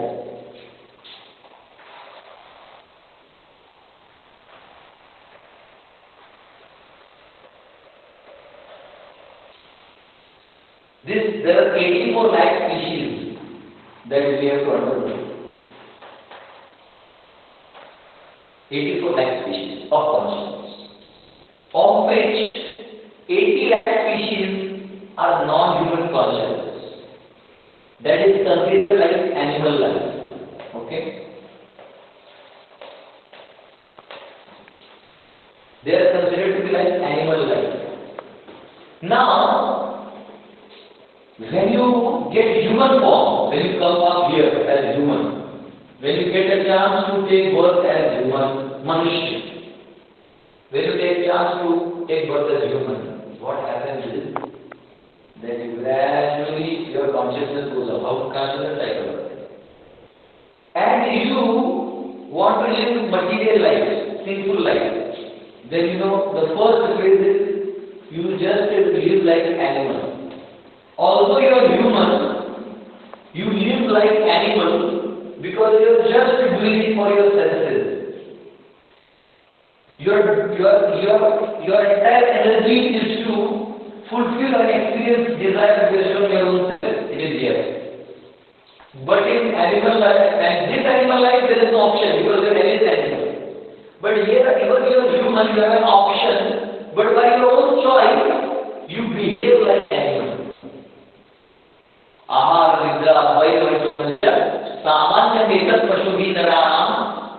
There are 84 lakh species that we have to understand. 84 lakh species of consciousness, of which 80 lakh species are non-human consciousness. That is considered like animal life. Okay? They are considered to be like animal life. Now, when you get human form, when you come up here as human, when you get a chance to take birth as human, Manushya, when you take chance to take birth as human, what happens is that gradually your consciousness goes up. How consciousness cycle? And if you want to live material life, sinful life, then you know the first phase is you just live like an animal. Although you are human, you live like animal because you are just doing it for your senses. Your entire energy is to fulfill and experience desire based on your own self. It is here. But in animal life, and this animal life, there is no option because there is animal. But here, even you are human, you have an option, but by your own choice, you behave like animal. Ahar, Nidra, Vayu, Samanya Netat Pashubi Naranam,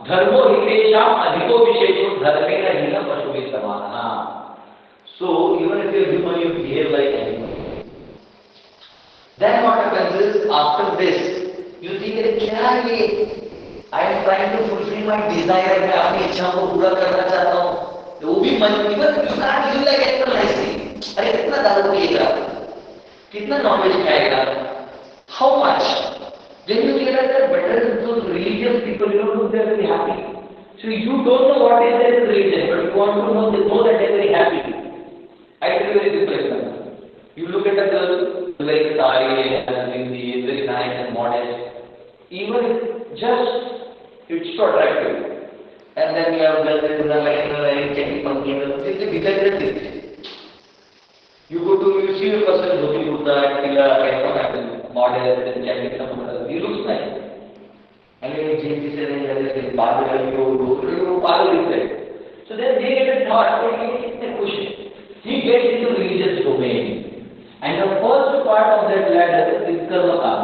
Dharmo Hitesham, Adhiko Visheshu, Dharmena Hina Pashubi Samana. So, even if you are human, you behave like animal. Then what happens is, after this, you think, I am trying to fulfill my desire, मैं अपनी इच्छाओं को पूरा करना चाहता हूँ, तो वो भी मन even you can't live like animal nicely. अरे कितना दारू पिएगा, कितना नॉनवेज खाएगा, how much? Then you realize that better those religious people, you know, they are very happy. So you don't know what is their religion, but you want to know that they are very happy. I tell you a very simple example. You look at a girl like sari and bindi, very nice and modest. Even just it's so attractive. And then you have girls like checking monkey, it's different. You go to, you see a person dhoti kurta, tila, modest and checking some, he looks nice. And then he changes and he says, Bhagavad Gita, so then they get a thought, he gets into religious domain. And the first part of that ladder is karma.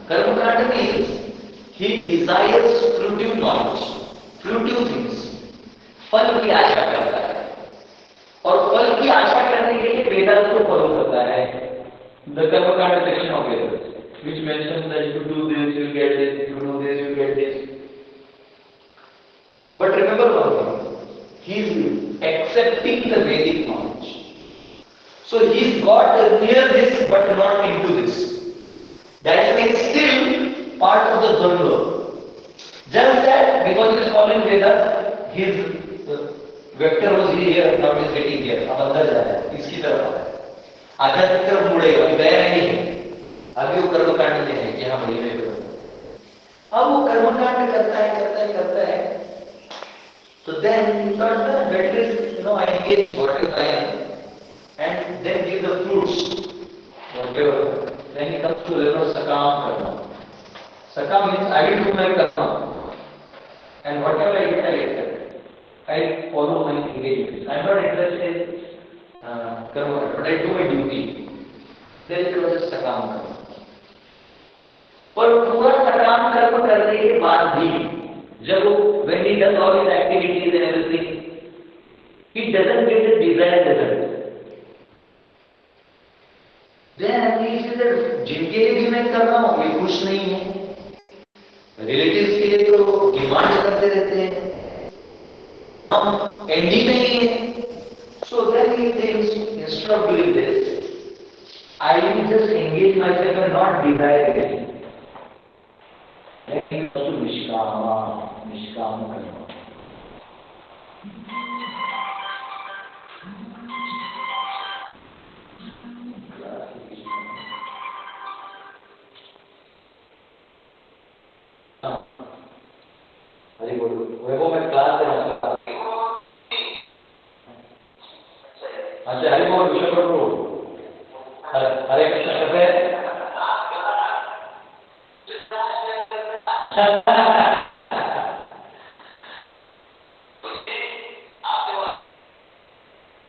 Karma means he desires fruitive knowledge, fruitive things. फल की आशा करता है और फल की आशा करने के लिए वेदांत को फॉलो करता है. The karma kanda section of Vedas, which mentions that if you do this, you will get this, if you do this, you will get this. But remember one thing, he is accepting the Vedic knowledge. So he is got near this but not into this. That means still part of the Dvandva. Just that because he is following Veda, his vector was here, now he is getting here. अब अंदर जा रहा है, इसकी तरफ आ रहा है. आध्यात्मिक तरफ मुड़ेगा, अभी गया नहीं है. अभी वो कर्मकांड में है कि हाँ भाई मैं करूँ. अब वो कर्मकांड करता है. So then he thought that better is, I engage whatever I am and then give the fruits, whatever. Then he comes to level sakam karma. Sakam means I will do my karma and whatever I get, I accept. I follow my engagements. I am not interested in karma, but I do my duty. Then it was sakam karma. पर पूरा sakam karma करने के बाद भी जब when he does all his activities and everything, he doesn't get the desired result. Then he says that जिनके लिए भी मैं कर रहा हूँ ये खुश नहीं है. Relatives के लिए तो डिमांड करते रहते हैं. हम एंडी नहीं है. So then he thinks instead of doing this, I will just engage myself and not desire anything. Then he goes to Nishkama karma. Hari बोल. वो मैं क्लास दे रहा हूँ. अच्छा हरि बोल विषय प्रभु. हरे कृष्ण कहते हैं.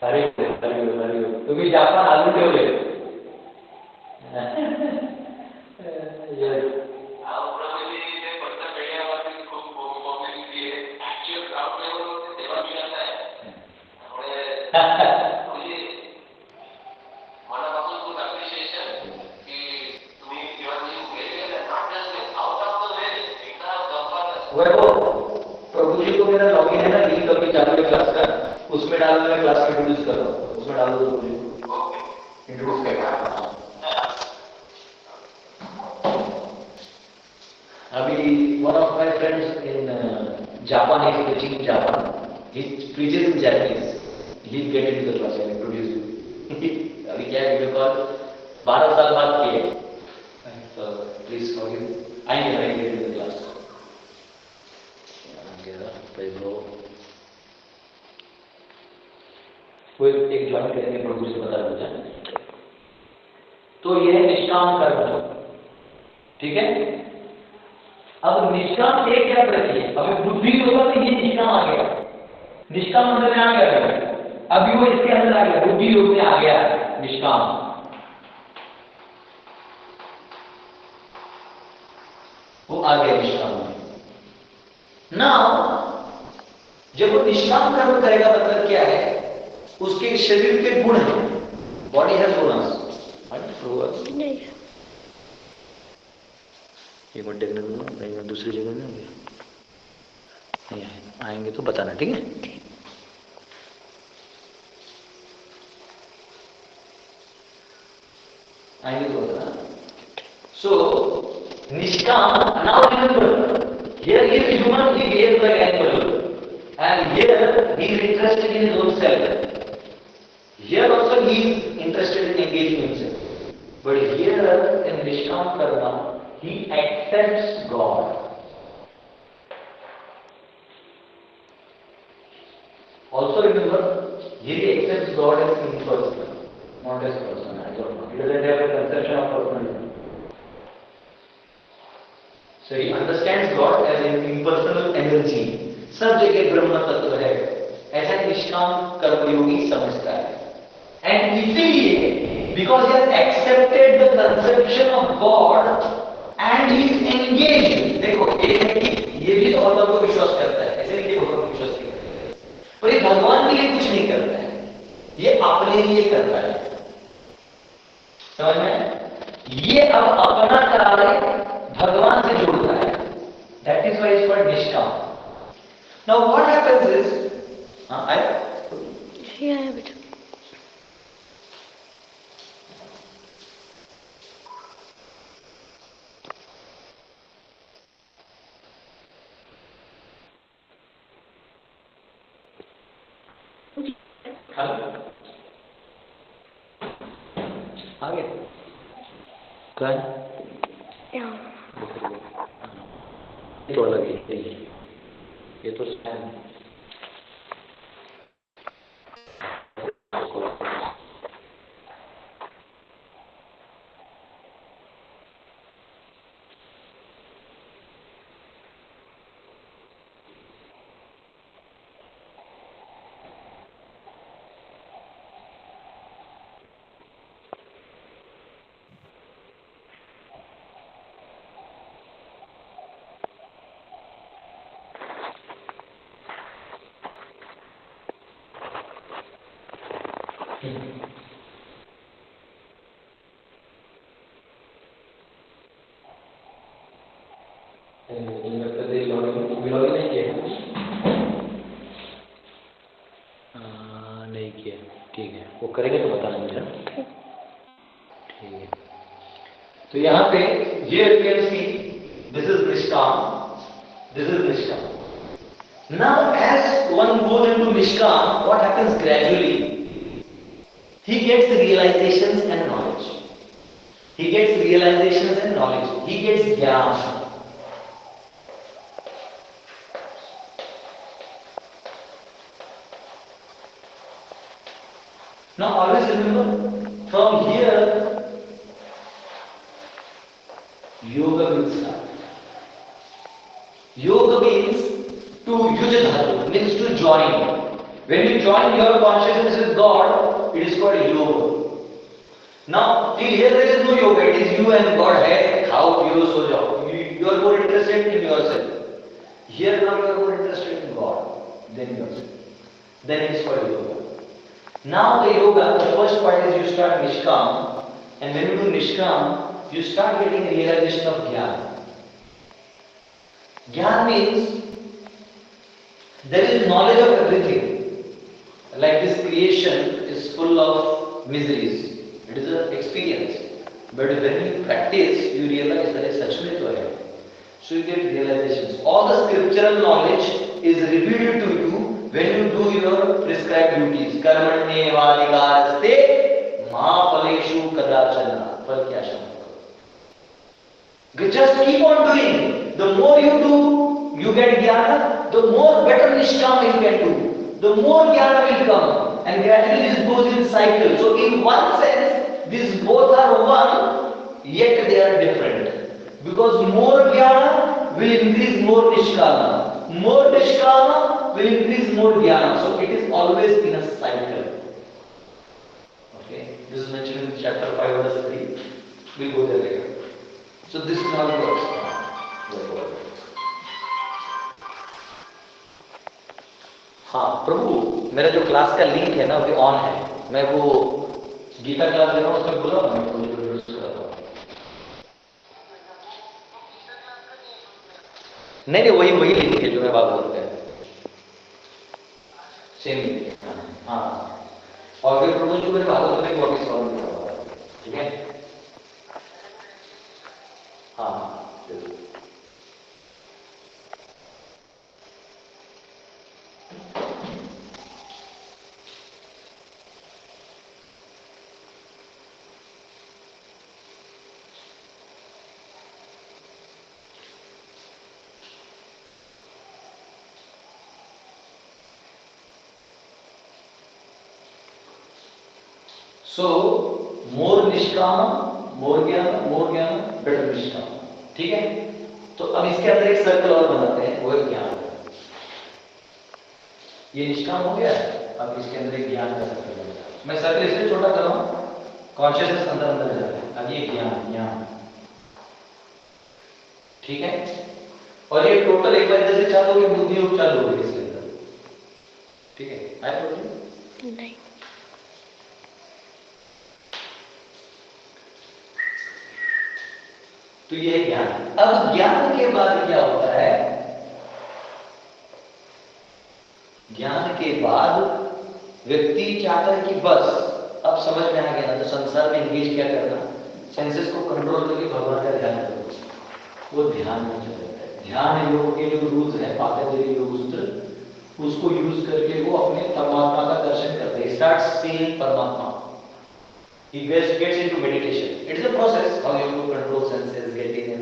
हरे तुम्ही जापान आलू ठेवले. प्रभु जी को मेरा लॉगिन है ना लिंक अभी चालू क्लास का, उसमें डालो. मैं क्लास में इंट्रोड्यूस कर रहा हूँ, उसमें डालो तो इंट्रोड्यूस कर. अभी one of my friends in Japan is teaching in Japan. He preaches in Japanese. He get into the class and introduce you. अभी क्या है वीडियो कॉल 12 साल बाद किए. So please forgive. I get into the class. Pedro. वो एक join करेंगे प्रभु से बता देता। तो ये है निष्काम कर्म, ठीक है। अब निष्काम एक क्या रखिए, अभी बुद्धि होगा तो ये निष्काम आ गया, निष्काम अंदर में आ गया, अभी वो इसके अंदर आ गया, बुद्धि योग में आ गया निष्काम। वो आ गया निष्काम में। नाउ जब वो निष्काम कर्म करेगा मतलब क्या है, उसके शरीर के गुण है, बॉडी हैज गुणस। एक मिनट देखने दो, मैं दूसरी जगह में नहीं आएंगे तो बताना, ठीक है। आएंगे तो बताना। सो निष्काम, now remember, here he is human, he behaves like animal, and here he is interested in his own self. Here also he is interested in engaging himself. But here in Nishkam Karma, he accepts God. Also remember, here he accepts God as impersonal, not as person. I don't know. He doesn't have a conception of personality. So he understands God as an impersonal energy. सब जगह ब्रह्म तत्व है, ऐसा निष्काम कर्मयोगी समझता है। And इसीलिए, because he has accepted the conception of God and he is engaged, देखो एक है कि ये भी तो भगवान को विश्वास करता है, ऐसे नहीं कि भगवान को विश्वास नहीं करता है, पर ये भगवान के लिए कुछ नहीं करता है, ये अपने लिए करता है, समझ में? ये अब अपना कार्य भगवान से जोड़ता है, that is why it's called निष्काम. Now what happens is, बेटा आगे क्या है? तो अलग है, ये तो नहीं किया, ठीक है, वो करेंगे तो बताना मुझे, ठीक है। तो यहाँ पे here you can see this is Nishkam, this is Nishkam. Now as one goes into Nishkam, what happens gradually? He gets realizations and knowledge. He gets realizations and knowledge. He gets jnana. Now always remember, from here, yoga will start. Yoga means to yujadhar, means to join. When you join your consciousness with God, it is called yoga. Now, till here there is no yoga, it is you and God. Hai, khao, piyo, so jao. You are more interested in yourself. Here now you are more interested in God than yourself. Then it is called yoga. Now the yoga, the first part is you start Nishkam, and when you do Nishkam, you start getting realization of Jnana. Jnana means there is knowledge of everything. Like this creation is full of miseries. It is an experience. But when you practice, you realize that is such a way. So you get realizations. All the scriptural knowledge is revealed to you when you do your prescribed duties. Karmanye vadikaraste mahapaleshu kadachana. Fal kya shamata. Just keep on doing. The more you do, you get jnana. The more better nishkam you can do. The more jnana will come. and gradually this goes in cycle. So in one sense, these both are one, yet they are different. Because more jnana will increase more nishkama. More nishkama will increase more jnana. So it is always in a cycle. Okay, this is mentioned in chapter 5 verse 3. We'll go there later. So this is how it works. हाँ प्रभु, मेरा जो class का link है ना वो on है. मैं वो गीता क्लास दे रहा हूँ, उसमें बोला मैं नहीं वही लिंक है जो मैं बात करते हैं. Same link. हाँ और फिर प्रभु जो मेरे भागवत में बहुत सॉल्व किया हुआ है. ठीक है. हाँ So, more निष्काम, more ज्ञान, better निष्काम. ठीक है. तो अब इसके अंदर एक सर्कल और बनाते हैं, वो है ज्ञान. ये निष्काम हो गया. अब इसके अंदर एक ज्ञान का सर्कल बनाते हैं. मैं सर्कल इसलिए छोटा कर रहा हूं, कॉन्शियसनेस अंदर जा रहा है. अब ये ज्ञान. ठीक है. और ये टोटल एक बार जैसे चालू होगी, बुद्धि योग चालू होगी इसके अंदर. ठीक है. आया प्रॉब्लम? नहीं. तो ये ज्ञान. अब ज्ञान के बाद क्या होता है? ज्ञान के बाद व्यक्ति चाहता है कि बस अब समझ में आ गया ना, तो संसार में एंगेज क्या करना, सेंसेस को कंट्रोल करके भगवान का ध्यान करो. वो ध्यान में चल जाता है. ध्यान योग के जो रूल्स है पातंजलि योग सूत्र, उसको यूज करके वो अपने परमात्मा का दर्शन करते हैं. स्टार्ट सीइंग परमात्मा. He gets into meditation. It is a process how you have to control senses, getting in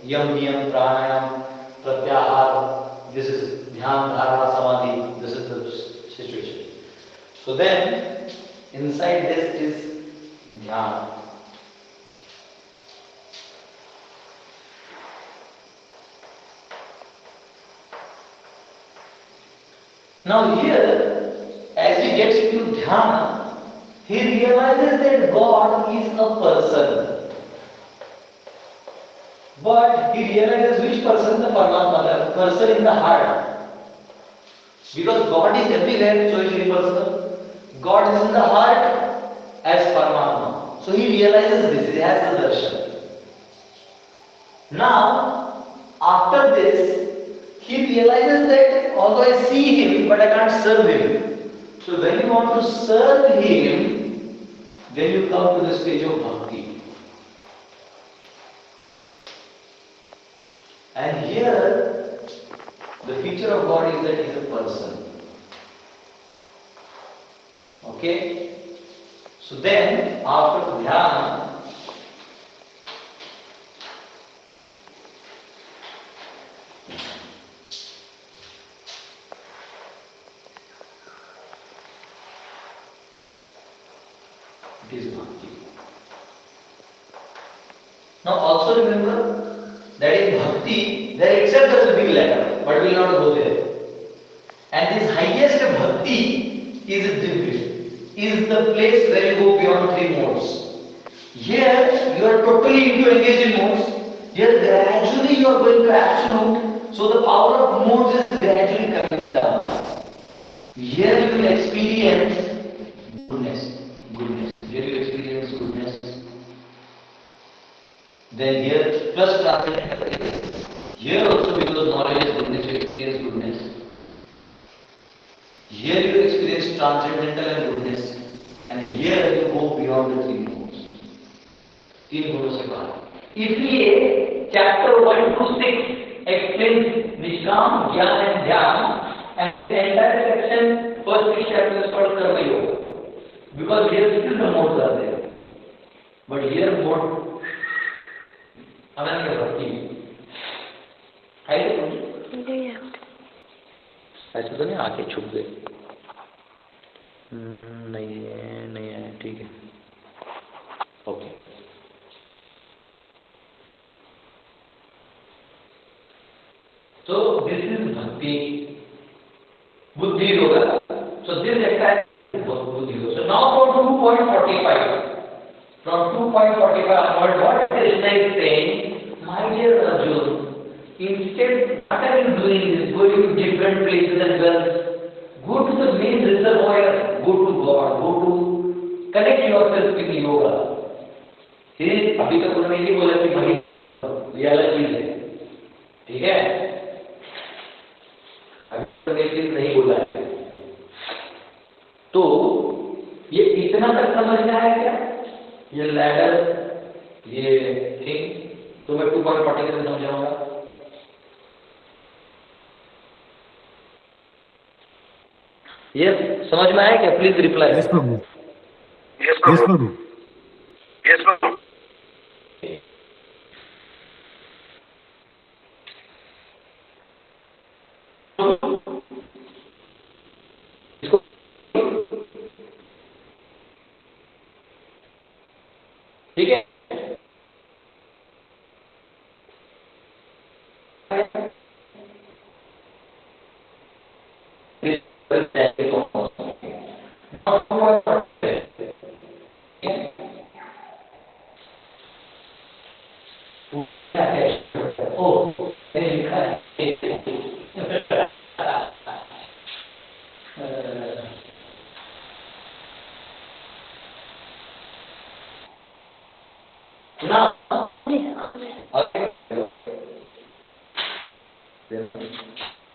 yam, niyam, pranayam, pratyahar. This is dhyan, dharana, samadhi. This is the situation. So then, inside this is dhyan. Now here, as he gets into dhyan, he realizes that God is a person. But he realizes which person? The Paramatma, the person in the heart. Because God is everywhere, so is impersonal. God is in the heart as Paramatma. So he realizes this, he has the darshan. Now, after this, he realizes that although I see him, but I can't serve him. So when you want to serve him, then you come to the stage of bhakti. And here, the feature of God is that he is a person. Okay? So then, after dhyana, it is bhakti. Now also remember that in bhakti, there itself there is a big ladder, but we will not go there. And this highest bhakti is divya, is the place where you go beyond three modes. Here you are totally into engaged in modes. Here gradually you are going to absolute, so the power of modes is gradually coming down. Here you will experience goodness. Here you experience goodness. Then here plus transcendental. Here also because knowledge is goodness, you experience goodness. Here you experience transcendental and goodness. And here you go beyond the three modes. तीन गुणों से बाहर. इसलिए chapter 1 to 6 explains निष्काम, ज्ञान and ध्यान, and the entire section first 6 chapters is called कर्म योग. Because here still the modes are there. But here mode अनन्य भक्ति है. ऐसे तो नहीं आके छुप गए. नहीं है, ठीक है, okay. So this is bhakti, buddhi yoga. So this entire is buddhi yoga. So now from 2.45, onward, what Krishna is saying, my dear Arjun, instead what are you doing this, going to different places and wells, go to the main reservoir, go to God, go to connect yourself with yoga. See, अभी तक उन्होंने ये बोला कि भाई ये अलग चीज है, ठीक है? नहीं बोला है. तो ये इतना तक समझ में आया क्या? ये लैडर, ये थिंग, तो मैं 2.40 से समझाऊंगा. ये समझ में आया क्या? Please reply. Yes Prabhu. Yes, Prabhu. Yes Prabhu. Yes, Prabhu. ठीक है.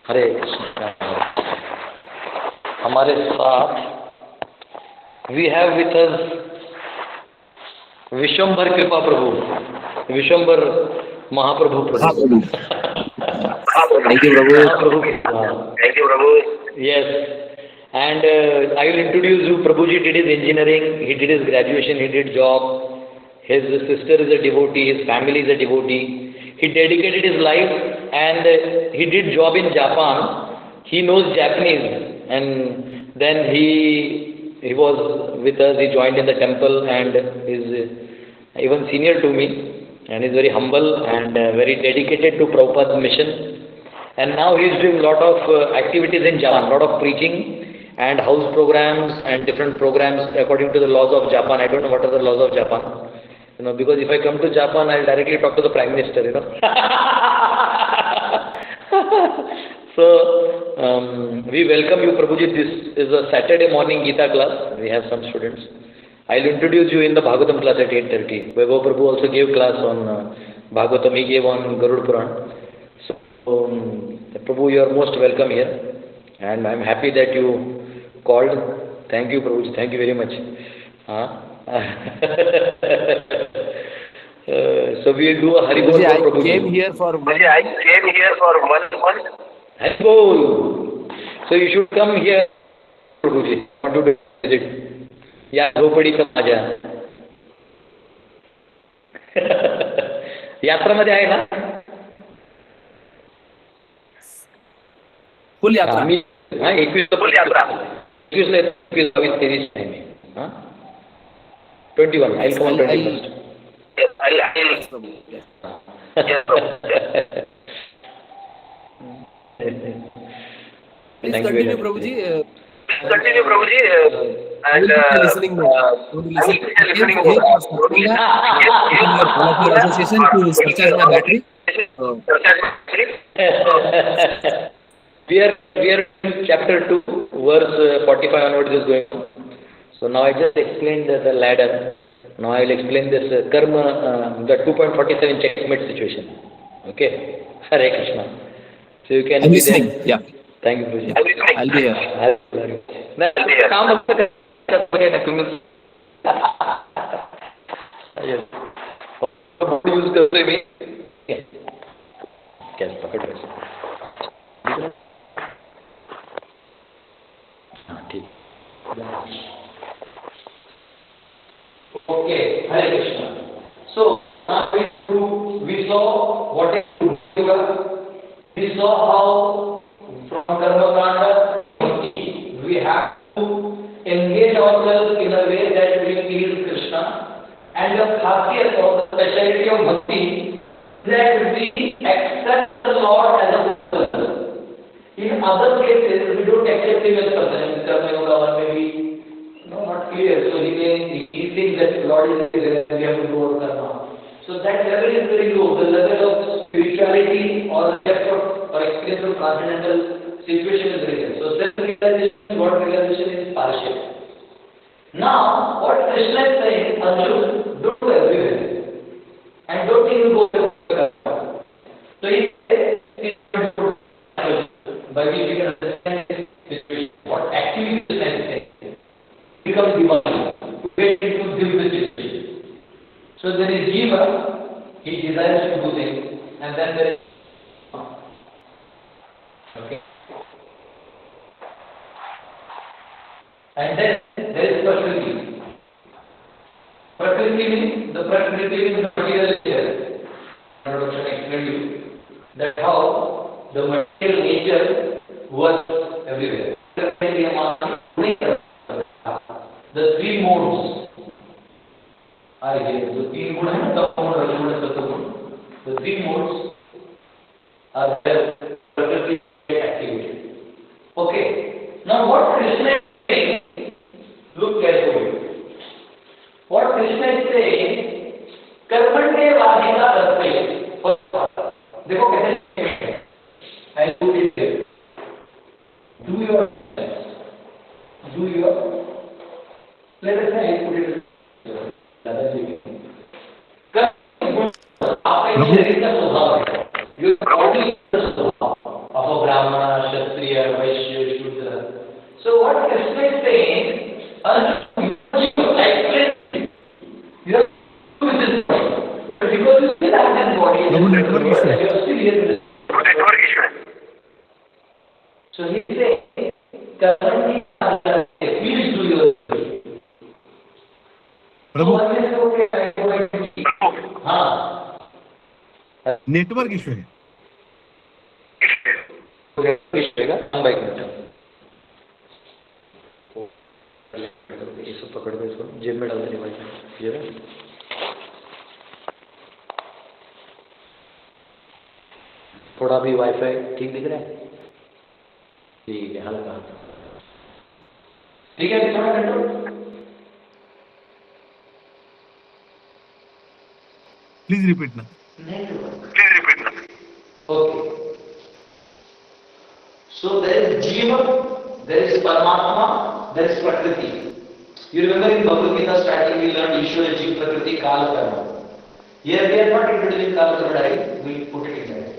हरे कृष्ण. हमारे साथ we have with us Vishwambhar Kripa Prabhu, Vishwambhar Mahaprabhu Prabhu. Thank you, Prabhu. Thank you, Prabhu. Yes, and I will introduce you. Prabhuji did his engineering, he did his graduation, he did job. His sister is a devotee, his family is a devotee. He dedicated his life and he did job in Japan. He knows Japanese, and then he was with us. He joined in the temple and is even senior to me, and is very humble and very dedicated to Prabhupada's mission. And now he is doing lot of activities in Japan, lot of preaching and house programs and different programs according to the laws of Japan. I don't know what are the laws of Japan. You know, because if I come to Japan, I'll directly talk to the Prime Minister, you know. So, we welcome you, Prabhuji. This is a Saturday morning Gita class. We have some students. I'll introduce you in the Bhagavatam class at 8:30. Vaibhav Prabhu also gave class on Bhagavatam. He gave on Garuda Puran. So, Prabhu, you are most welcome here. And I'm happy that you called. Thank you, Prabhuji. Thank you very much. So we'll do a Haribol. I came here for one month. Haribol. So you should come here, Prabhuji. Want to visit? या झोपडी का माझ्या यात्रामध्ये आहे ना. Full यात्रा. मी 21 full यात्रा. 21 23 आहे मी. 21. I'll come on 21st. Please continue, Prabhuji. Continue, Prabhuji. And listening mode. Listening mode. Association to recharge my battery. We are in chapter 2, verse 45 onwards is going on. So now I just explained the ladder. Now I will explain this karma, the 2.47 checkmate situation. Okay? Hare Krishna. So you can. I'm listening. Yeah. Thank you, Guruji. I'll be here. काम use करते मी क्या पकड़ रहे. ठीक. Okay, Hare Krishna. So now we saw what is yoga. We saw how from karma kanda we have to in खासियत और speciality of भक्ति that we accept the Lord as a person. In other cases, we don't accept him as a person. Mr. Mayugavan may be not clear, so he thinks that Lord is there, we have to do our karma. So that level is very low. The level of spirituality or the depth of or experience of transcendental situation is very high. So self-realization, God realization is partial. Now, what Krishna is saying, Arjun, don't go everywhere. And don't even go to so he says, by which we can understand this situation, what actually Krishna is saying, becomes divine, wait to give the situation. So there is Jiva, he desires to do things, and then there is okay. And then there is Prakriti. Prakriti means the Prakriti means material nature. Introduction explained you that how the material nature works everywhere. The three modes are here. The three modes are there. Prakriti activity. Okay. Now what Krishna is saying, look carefully. What Krishna is saying, कर्मण्य वाधिका रस्ते देखो कैसे I do it do your let us say I put it आपके शरीर का स्वभाव है you probably of a brahmana kshatriya vaishya shudra so what Krishna is saying network issue. So he says, currently, please do your Prabhu, network issue है. ये सब पकड़ के इसको जेब में डाल देने वाला जेब में थोड़ा भी वाईफाई ठीक दिख रहा है ठीक है हल्का ठीक है थोड़ा control Please repeat now. Okay. So there is Jiva, there is Paramatma, there is Prakriti. You remember in Bhagavad Gita starting we learned Ishwara, Jiva, Prakriti, Kala, Karma. Here we are not introducing Kala, Karma directly, we put it in there.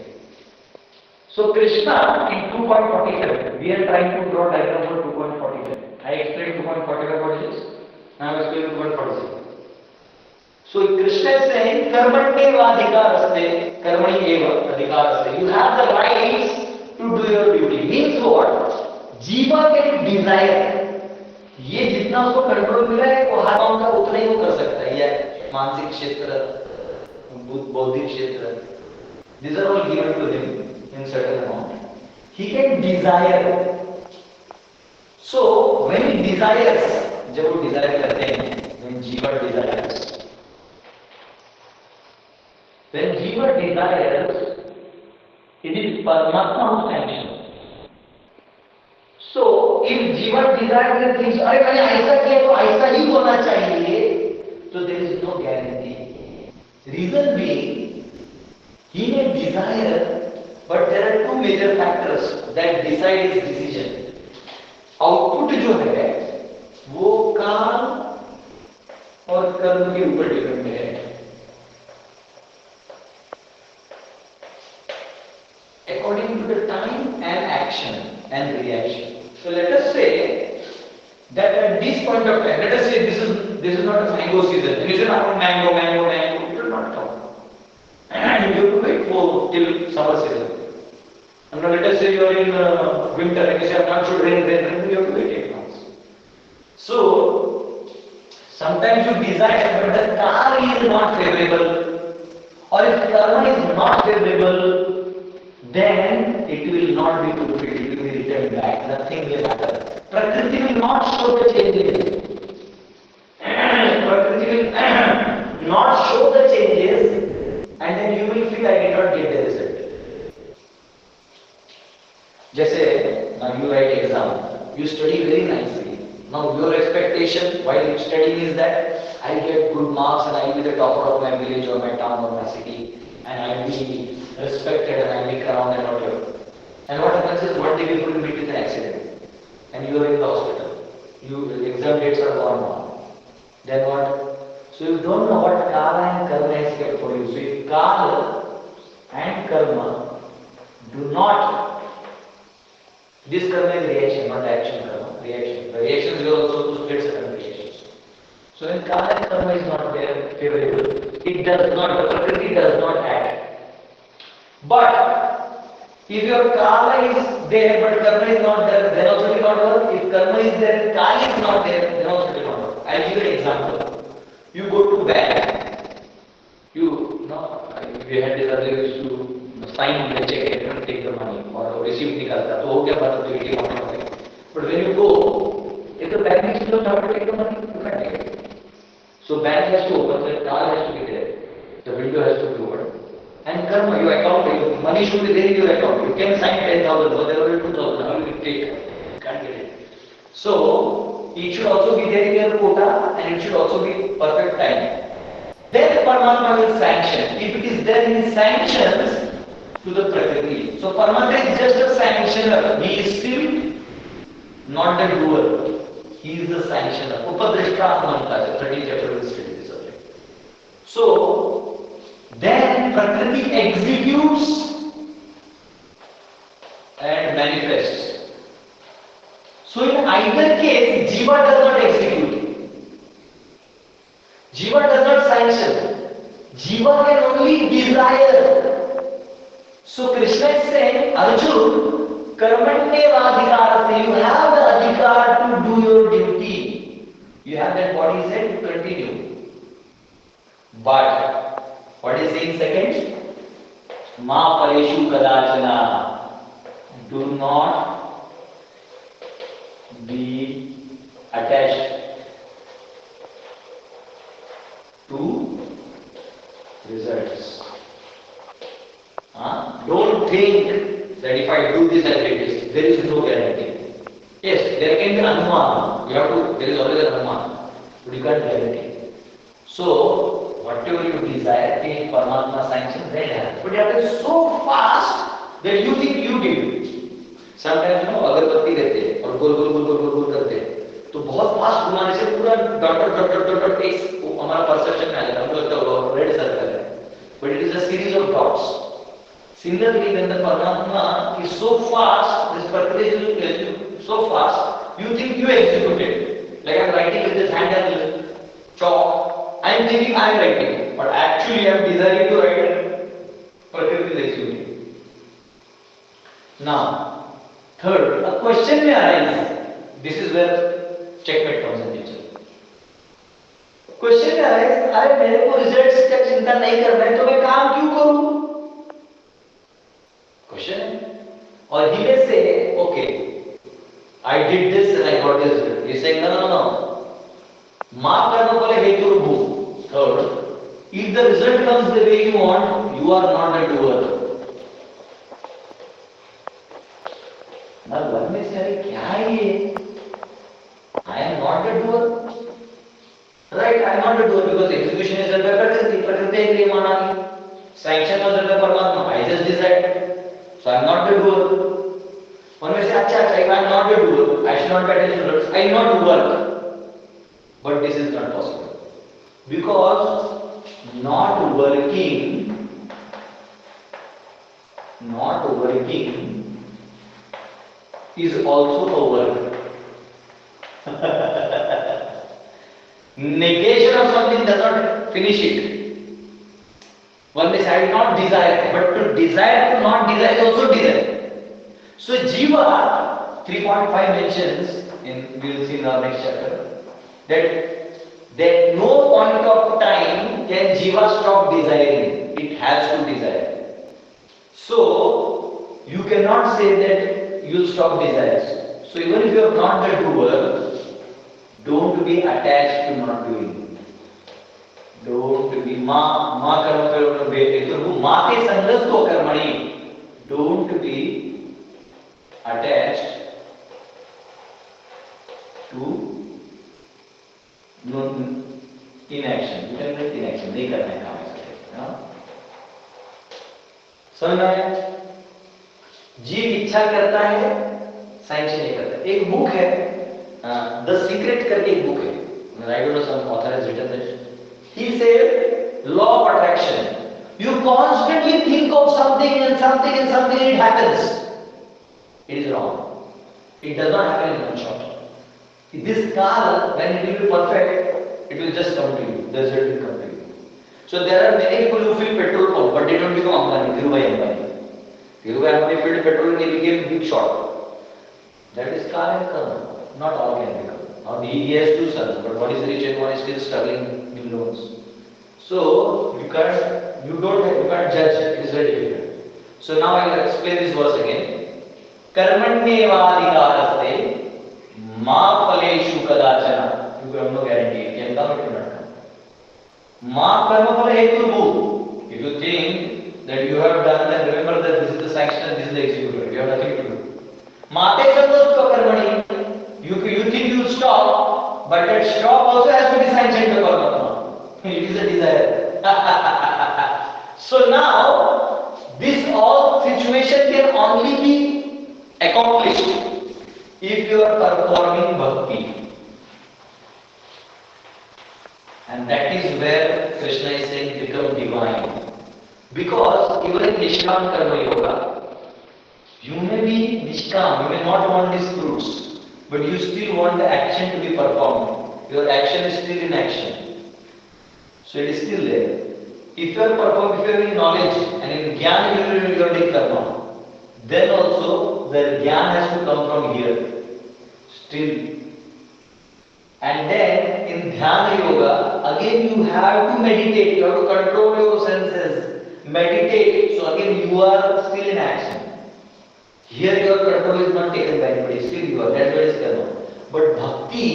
So Krishna in 2.47, we are trying to draw diagram for 2.47. I explained 2.45 what it is. Now I explain 2.46. So Krishna is saying, Karmanye vadhikaraste, Karmani eva adhikaraste. You have the rights to do your duty. Means what? Jiva can desire. ये जितना उसको control मिला है वो हर काम का उतना ही वो कर सकता है ये मानसिक क्षेत्र बौद्धिक क्षेत्र these are all given to him in certain amount he can desire so when he desires जब वो desire करते हैं when jiva desires when jiva desires it is Paramatma who sanctions. So, if Jiva desires and thinks, अरे मैंने ऐसा किया तो ऐसा ही होना चाहिए, so there is no guarantee. Reason being, he may desire, but there are two major factors that decide his decision. Output जो है, वो काम और कर्म के ऊपर डिपेंड है. According to the time and action and reaction. So let us say that at this point of time, let us say this is not a mango season. It is not mango. It will not come. And you have to wait for till summer season. And now let us say you are in winter and you say, "Now should rain." You have to wait 8 months. So sometimes you desire, but the karma is not favorable, or if karma is not favorable. Then it will not be fulfilled, it will be returned back, nothing will happen. Prakriti will not show the changes. Prakriti will not show then you will feel I did not get the result. Just now you write exam, you study very nicely. Now your expectation while studying is that I get good marks and I will be the topper of my village or my town or my city, and I will be respected and I will be crowned and whatever. And what happens is one day people will meet with an accident and you are in the hospital. Exam dates are gone now. Then what? So you don't know what Kala and Karma has kept for you. So if Kala and Karma do not, this Karma is reaction, not action Karma. Reaction. The reactions you are also to split certain reactions. So when Kala and Karma is not there, favorable, it does not, the Prakriti does not act. But if your Kala is there but Karma is not there, then also it will not work. If Karma is there, Kala is not there, then also it will not work. I will give you an example. You go to bank. We had this other used to sign the check and take the money or receipt nikalta. So ho gaya baat to ATM. But when you go, if the bank is not have to take the money, you can't take it. So bank has to open, the car has to be there, the window has to be open. And Karma, your account, your money should be there in your account. You can sign 10,000, but there will be 2,000. How will you take? You can't get it. So it should also be there in your quota, and it should also be perfect time. Then Paramatma will sanction. If it is there in sanctions to the Prakriti. So Paramatma is just a sanctioner. He is still not the doer. He is the sanctioner. Upadrishta Manta, 13th chapter will study this subject. So then Prakriti executes and manifests. So in either case, Jiva does not execute. Jiva does not sanction. Jiva can only desire. So Krishna is saying, Arjun, karmanyeva adhikarate, you have the adhikar to do your duty. You have that body set to continue. But what is saying second? Ma pareshu kadachana. Do not be attached to results. Don't think that if I do this, I get this. There is no guarantee. Yes, there can be an anuman. There is always an anuman. But you can't guarantee. So, whatever you desire, take Paramatma sanction, then happen. But it happens so fast that you think you did it. Sometimes अगरबत्ती रहते हैं और गोल गोल गोल गोल गोल गोल करते हैं तो बहुत fast घुमाने से पूरा डॉट टेक्स हमारा परसेप्शन में आ जाता है हमको लगता है रेड सर्कल है but it is a series of dots. Similarly, when the Paramatma is so fast, this Prakriti is so fast, you think you executed. Like I am writing with this handle chalk, I am thinking I am writing, but actually I am desiring to write. Prakriti is executing. Now, third, a question may arise. This is where checkmate comes in picture. Question may arise, अरे मेरे को results का चिंता नहीं करना है तो मैं काम क्यों करूं? Question है. Or he may say, okay, I did this and I got this result. He is saying, no. माफ करना बोले हेतु रूप. Third, if the result comes the way you want, you are not a doer. Now one may say, क्या है ये? I am not a doer. Right, I am not a doer because execution is done by Prakriti. Prakriti है क्रिया माना. Sanction was done by Paramatma. I just decided. So I am not the doer. One may say, अच्छा, if I am not the doer, I should not be attached to results. I will not work. But this is not possible. Because not working is also a work. Negation of something does not finish it. One may say, I will not desire, but to desire to not desire is also desire. So Jiva 3.5 mentions, we will see in our next chapter, that no point of time can Jiva stop desiring. It has to desire. So you cannot say that you will stop desires. So even if you are not the doer, don't be attached to not doing. Don't be ma karma karo bete to mate sangasto karmani. Don't be attached to inaction. You can make inaction. नहीं करना है काम ऐसा. समझ में आया? जीव इच्छा करता है, साइंस नहीं करता. एक बुक है, द सीक्रेट करके एक बुक है. I don't know, some author has written that. He said, law of attraction. You constantly think of something and something and something and it happens. It is wrong. It does not happen in one shot. This car, when it will be perfect, it will just come to you. The result will come to you. So there are many people who fill petrol pump, but they don't become Ambani, Dhirubhai Ambani. Dhirubhai Ambani filled petrol and he became big shot. That is car and karma. Not all can become. Now he has two sons, but one is rich and one is still struggling in loans. So you can't judge. It is very difficult. So now I will explain this verse again. Karmanyevadhikaraste ma phaleshu kadachana. You have no guarantee. It can come, it will not come. Ma karma phala hetu. If you think that you have done, then remember that this is the sanction and this is the executor. You have nothing to do. Mate sangasto karmani. You think you will stop, but that stop also has to be sanctioned by Paramatma. It is a desire. So now, this all situation can only be accomplished if you are performing bhakti. And that is where Krishna is saying become divine. Because even in Nishkam Karma Yoga, you may be Nishkam, you may not want these fruits. But you still want the action to be performed. Your action is still in action. So it is still there. If you are performing, if you are in knowledge and in jnana you are doing karma, then also the jnana has to come from here. Still. And then in dhyana yoga, again you have to meditate, you have to control your senses. Meditate. So again you are still in action. Here your control is not taken by anybody, still you are, that's what is karma. But bhakti,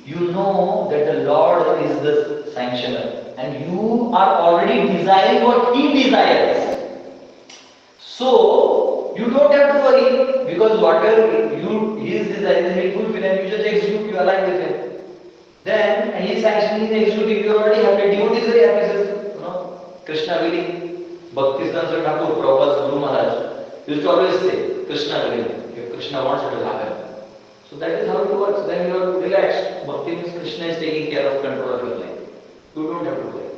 you know that the Lord is the sanctioner and you are already desiring what He desires. So, you don't have to worry because whatever He is desiring, He will fulfill and you just execute, you align with Him. Then, and He is sanctioning and executing, you are already happy. Devotee is very happy, says, Krishna willing, Bhakti Siddhanta Thakur, Prabhupada's Guru Maharaj used to always say, Krishna willing. If Krishna wants, it will happen. So that is how it works. Then you are relaxed. Bhakti means Krishna is taking care of control of your life. You don't have to play.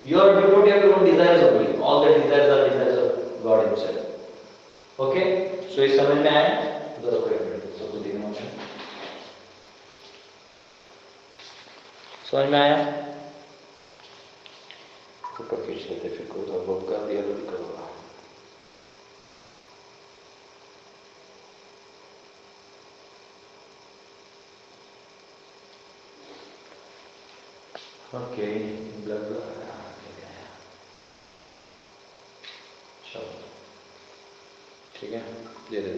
You don't have your own desires of doing. All the desires are desires of God Himself. Okay? So is समझ में आया? उधर कोई सबको देखना होगा. समझ में आया? Superficial, difficult, और वो कर दिया तो करो. Okay, blah blah. चलो, ठीक है, दे दे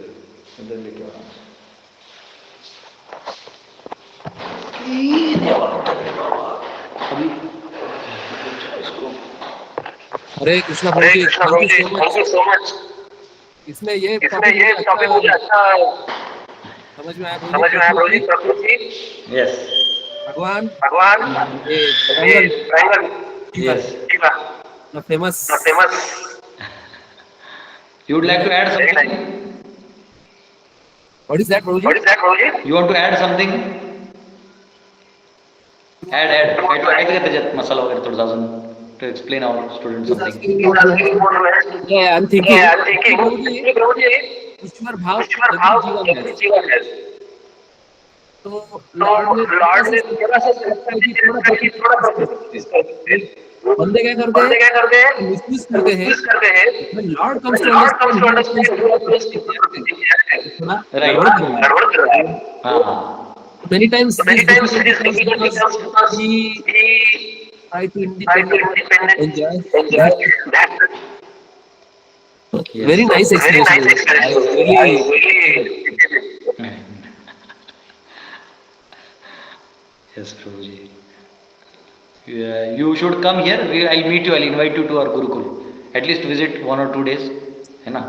इधर लेके आओ. अभी इसको. हरे कृष्णा प्रभु जी, थैंक यू सो मच. इसमें ये टॉपिक मुझे अच्छा समझ में आया प्रभु जी. Yes. भगवान Yes. not famous. You would like to add something? What is that, Prabhuji? You want to add something? Add. Try to add त्याच्यात मसाला वगैरे थोडासा अजून to explain our students something. Yeah, I'm thinking. Prabhuji, ईश्वर भाव सभी जीवन है. तो Lord ने थोड़ा सा बंदे क्या करते हैं मिसयूज करते हैं. Lord comes to right. many times he try to independent enjoy that. Yes. Very nice experience. I really Yes, Prabhuji. You should come here. I'll meet you. I'll invite you to our Gurukul. At least visit 1 or 2 days. है ना?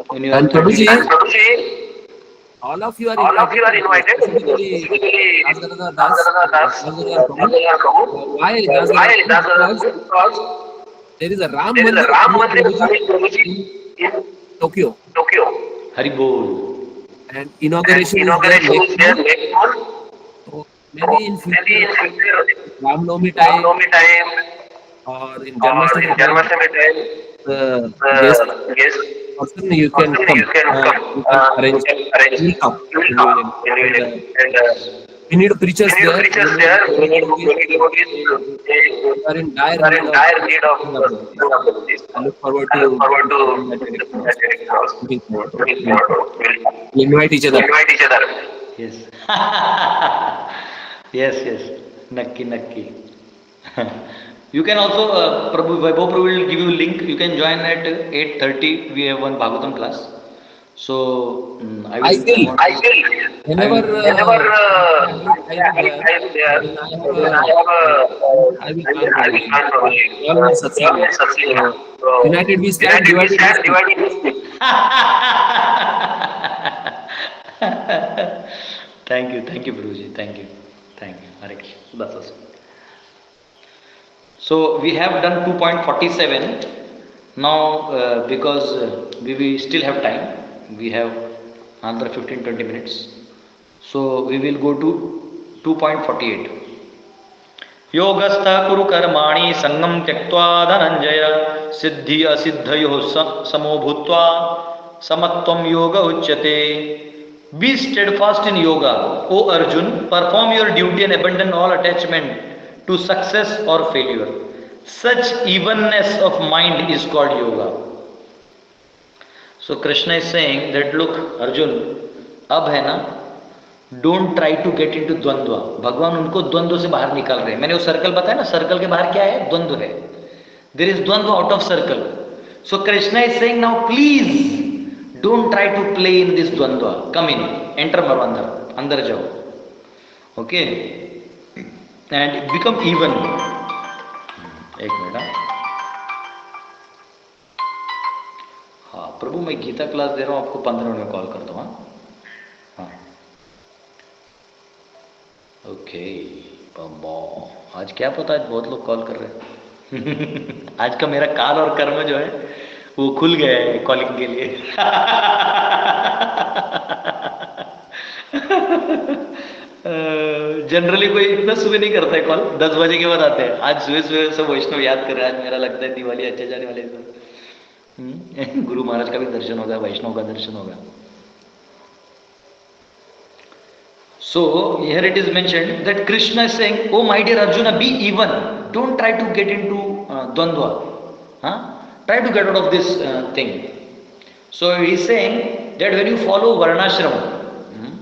When you are And 30 Prabhuji, days. all of you are invited. Specifically, Das Gadadhar Das Gadadhar Prabhu. Why Das Gadadhar? Because there is a Ram Mandir Prabhuji in Tokyo. Hari Bol. And inauguration is there next month. So maybe in future, Ram Navami time or in Janmashtami time, the guest person you can come. You can arrange. You will come. We need preachers there. We need devotees. We are in dire need of this. I look forward to invite each other. Yes. yes. Nakki. You can also, Vaibhav Prabhu will give you link. You can join at 8:30. We have one Bhagavatam class. So I will. Whenever I will United we stand, divided we speak. Thank you, Guruji. Thank you. Hare Krishna. That's awesome. So we have done 2.47. Now because we still have time. We have another 15-20 minutes. So we will go to 2.48. Yogastha kuru karmani sangam tyaktva dhananjaya siddhi asiddhayoh samo bhutva samatvam yoga uchyate. Be steadfast in yoga, O Arjun. Perform your duty and abandon all attachment to success or failure. Such evenness of mind is called yoga. So Krishna is saying that look Arjun, अब है ना, don't try to get into द्वंद्व. भगवान उनको द्वंद्व से बाहर निकाल रहे हैं. मैंने वो सर्कल बताया ना, सर्कल के बाहर क्या है? द्वंद्व है. There is द्वंद्व out of circle. So Krishna is saying now please don't try to play in this द्वंद्व. Come in, enter मारो अंदर जाओ. Okay, and become even. एक मिनट. प्रभु मैं गीता क्लास दे रहा हूँ, आपको 15 मिनट में कॉल करता हूँ. हाँ ओके. आज क्या पता, आज बहुत लोग कॉल कर रहे हैं. आज का मेरा काल और कर्म जो है वो खुल गया है कॉलिंग के लिए. जनरली कोई इतना सुबह नहीं करता है कॉल, 10 बजे के बाद आते हैं. आज सुबह सब वैष्णव याद कर रहे हैं. आज मेरा लगता है दिवाली अच्छे जाने वाले हैं. गुरु महाराज का भी दर्शन होगा, वैष्णव का दर्शन होगा. So here it is mentioned that Krishna is saying, oh my dear Arjuna, be even. Don't try to get into Dvandva. Try to get out of this thing. So he is saying that when you follow Varnashram,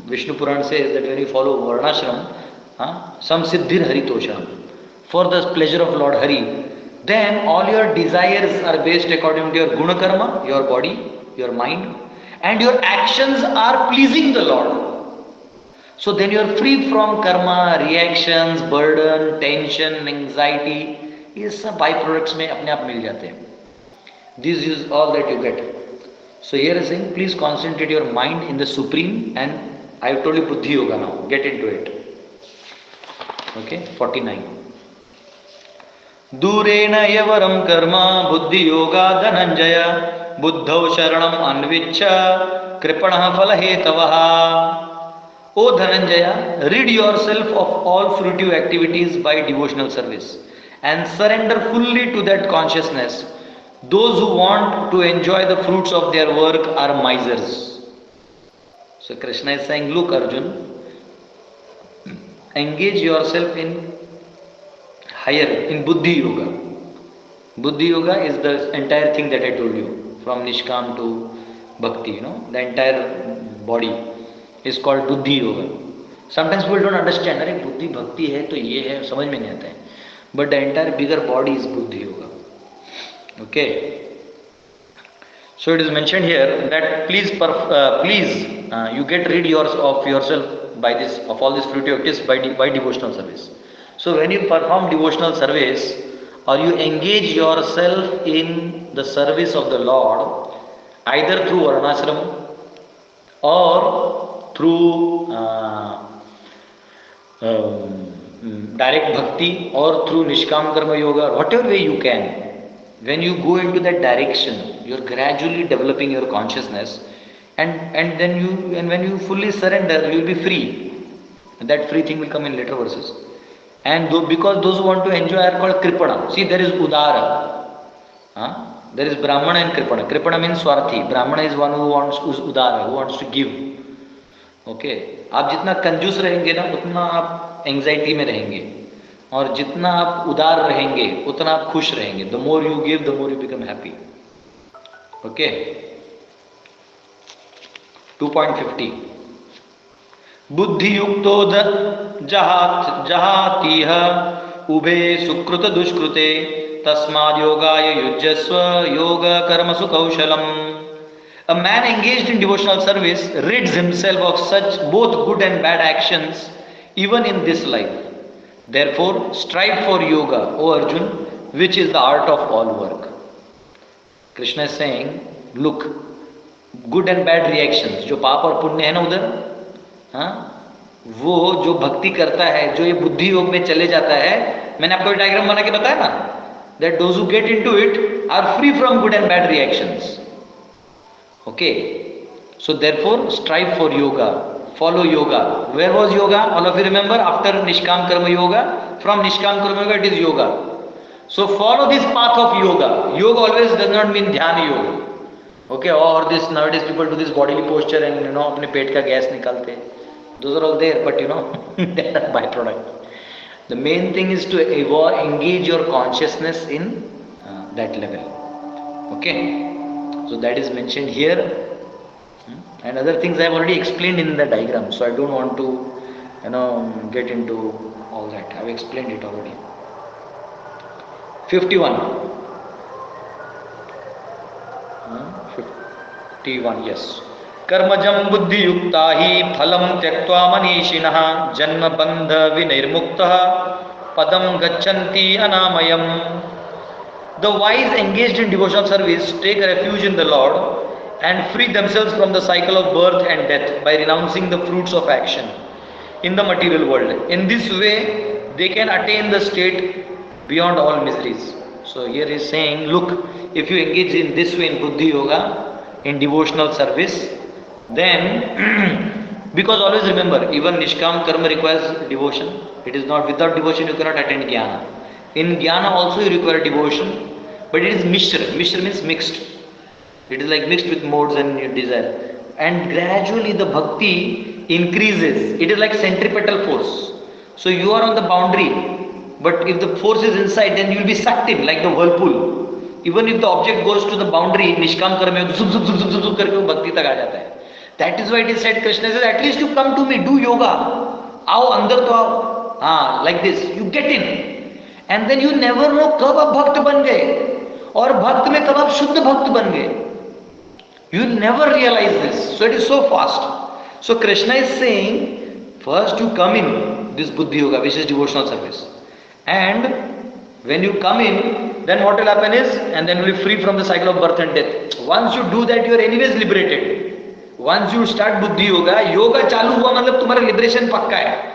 Vishnu Puran says that when you follow Varnashram, some Siddhir Haritosha, for the pleasure of Lord Hari, then all your desires are based according to your guna karma, your body, your mind, and your actions are pleasing the Lord. So then you are free from karma, reactions, burden, tension, anxiety. ये सब byproducts में अपने आप मिल जाते हैं. This is all that you get. So here is saying, please concentrate your mind in the supreme, and I have told you buddhi yoga now. Get into it. Okay, 49. दूरेण यवरम कर्म बुद्धि योगा धनंजय बुद्धौ शरणम अन्विच्छ कृपणः फलहेतवः. O Dhananjaya, rid yourself of all fruitive activities by devotional service and surrender fully to that consciousness. Those who want to enjoy the fruits of their work are misers. So Krishna is saying, look Arjun, engage yourself in Buddhi Yoga. Buddhi Yoga is the entire thing that I told you, from Nishkam to Bhakti, the entire body is called Buddhi Yoga. Sometimes people don't understand, अरे बुद्धि भक्ति है तो ये है, समझ में नहीं आता है. But the entire bigger body is Buddhi Yoga. Okay. So it is mentioned here that please you get rid of yourself of all these fruitive activities by devotional service. So when you perform devotional service or you engage yourself in the service of the Lord, either through varnashram or through direct bhakti or through nishkam karma yoga, whatever way you can, when you go into that direction, you are gradually developing your consciousness, and when you fully surrender, you will be free. And that free thing will come in later verses. And because those who want to enjoy are called kripana. See, there is udara. There is brahmana and kripana. Kripana means swarthi. Brahmana is one who's udara, who wants to give. Okay. आप जितना कंजूस रहेंगे ना, उतना आप anxiety में रहेंगे, और जितना आप उदार रहेंगे उतना आप खुश रहेंगे. The more you give, the more you become happy. Okay. 2.50 बुद्धि युक्तो जहातीह उभे सुकृत दुष्कृते तस्माद् योगाय युज्यस्व योग कर्मसु कौशलम. A man engaged in devotional service rids himself of such both good and bad actions even in this life. Therefore, strive for yoga, O Arjun, which is the art of all work. Krishna is saying, look, good and bad reactions, जो पाप और पुण्य है ना उधर, वो जो भक्ति करता है, जो ये बुद्धि योग में चले जाता है, मैंने आपको डायग्राम बना के बताया ना, that those who get into it are free from good and bad reactions. Okay, so therefore strive for yoga, follow yoga. Where was yoga? All of you remember, after Nishkam Karma Yoga, from Nishkam Karma Yoga it is yoga. So follow this path of yoga. Yoga always does not mean dhyana yoga. Okay, or this nowadays people do this bodily posture and अपने पेट का gas निकालते. Those are all there, but they are byproduct. The main thing is to engage your consciousness in that level. Okay. So that is mentioned here, and other things I have already explained in the diagram, so I don't want to get into all that. I have explained it already. 51. 51, yes. Karmajam buddhi yukta hi phalam tyaktva manishinah janma bandha vinirmuktah padam gacchanti anamayam. The wise engaged in devotional service take refuge in the Lord and free themselves from the cycle of birth and death by renouncing the fruits of action in the material world. In this way, they can attain the state beyond all miseries. So here he is saying, look, if you engage in this way in Buddhi Yoga, in devotional service, then, because always remember, even Nishkam Karma requires devotion. It is not, without devotion you cannot attain Jnana. In Jnana also you require devotion, but it is Mishra. Mishra means mixed. It is like mixed with modes and desire. And gradually the bhakti increases. It is like centripetal force. So you are on the boundary, but if the force is inside, then you will be sucked in like the whirlpool. Even if the object goes to the boundary, Nishkam Karma, zup zup zup zup zup zup करके वो भक्ति तक आ जाता है. That is why it is said, Krishna says, at least you come to me, do yoga. आओ अंदर तो आओ. Like this, you get in. And then you never know कब आप भक्त बन गए और भक्त में कब आप शुद्ध भक्त बन गए. You never realize this. So it is so fast. So Krishna is saying, first you come in this Buddhi Yoga, which is devotional service. And when you come in, then what will happen is, and then you will be free from the cycle of birth and death. Once you do that, you are anyways liberated. Once you start Buddhi Yoga, yoga चालू हुआ मतलब तुम्हारा liberation पक्का है.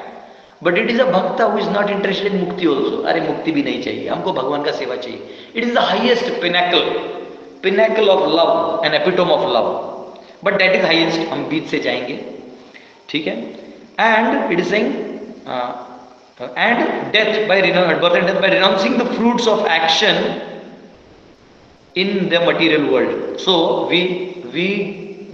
But it is a bhakta who is not interested in mukti also. अरे मुक्ति भी नहीं चाहिए, हमको भगवान का सेवा चाहिए. It is the highest pinnacle of love, an epitome of love. But that is highest. हम बीच से जाएंगे, ठीक है? And it is saying, and death by birth and death by renouncing the fruits of action in the material world. So we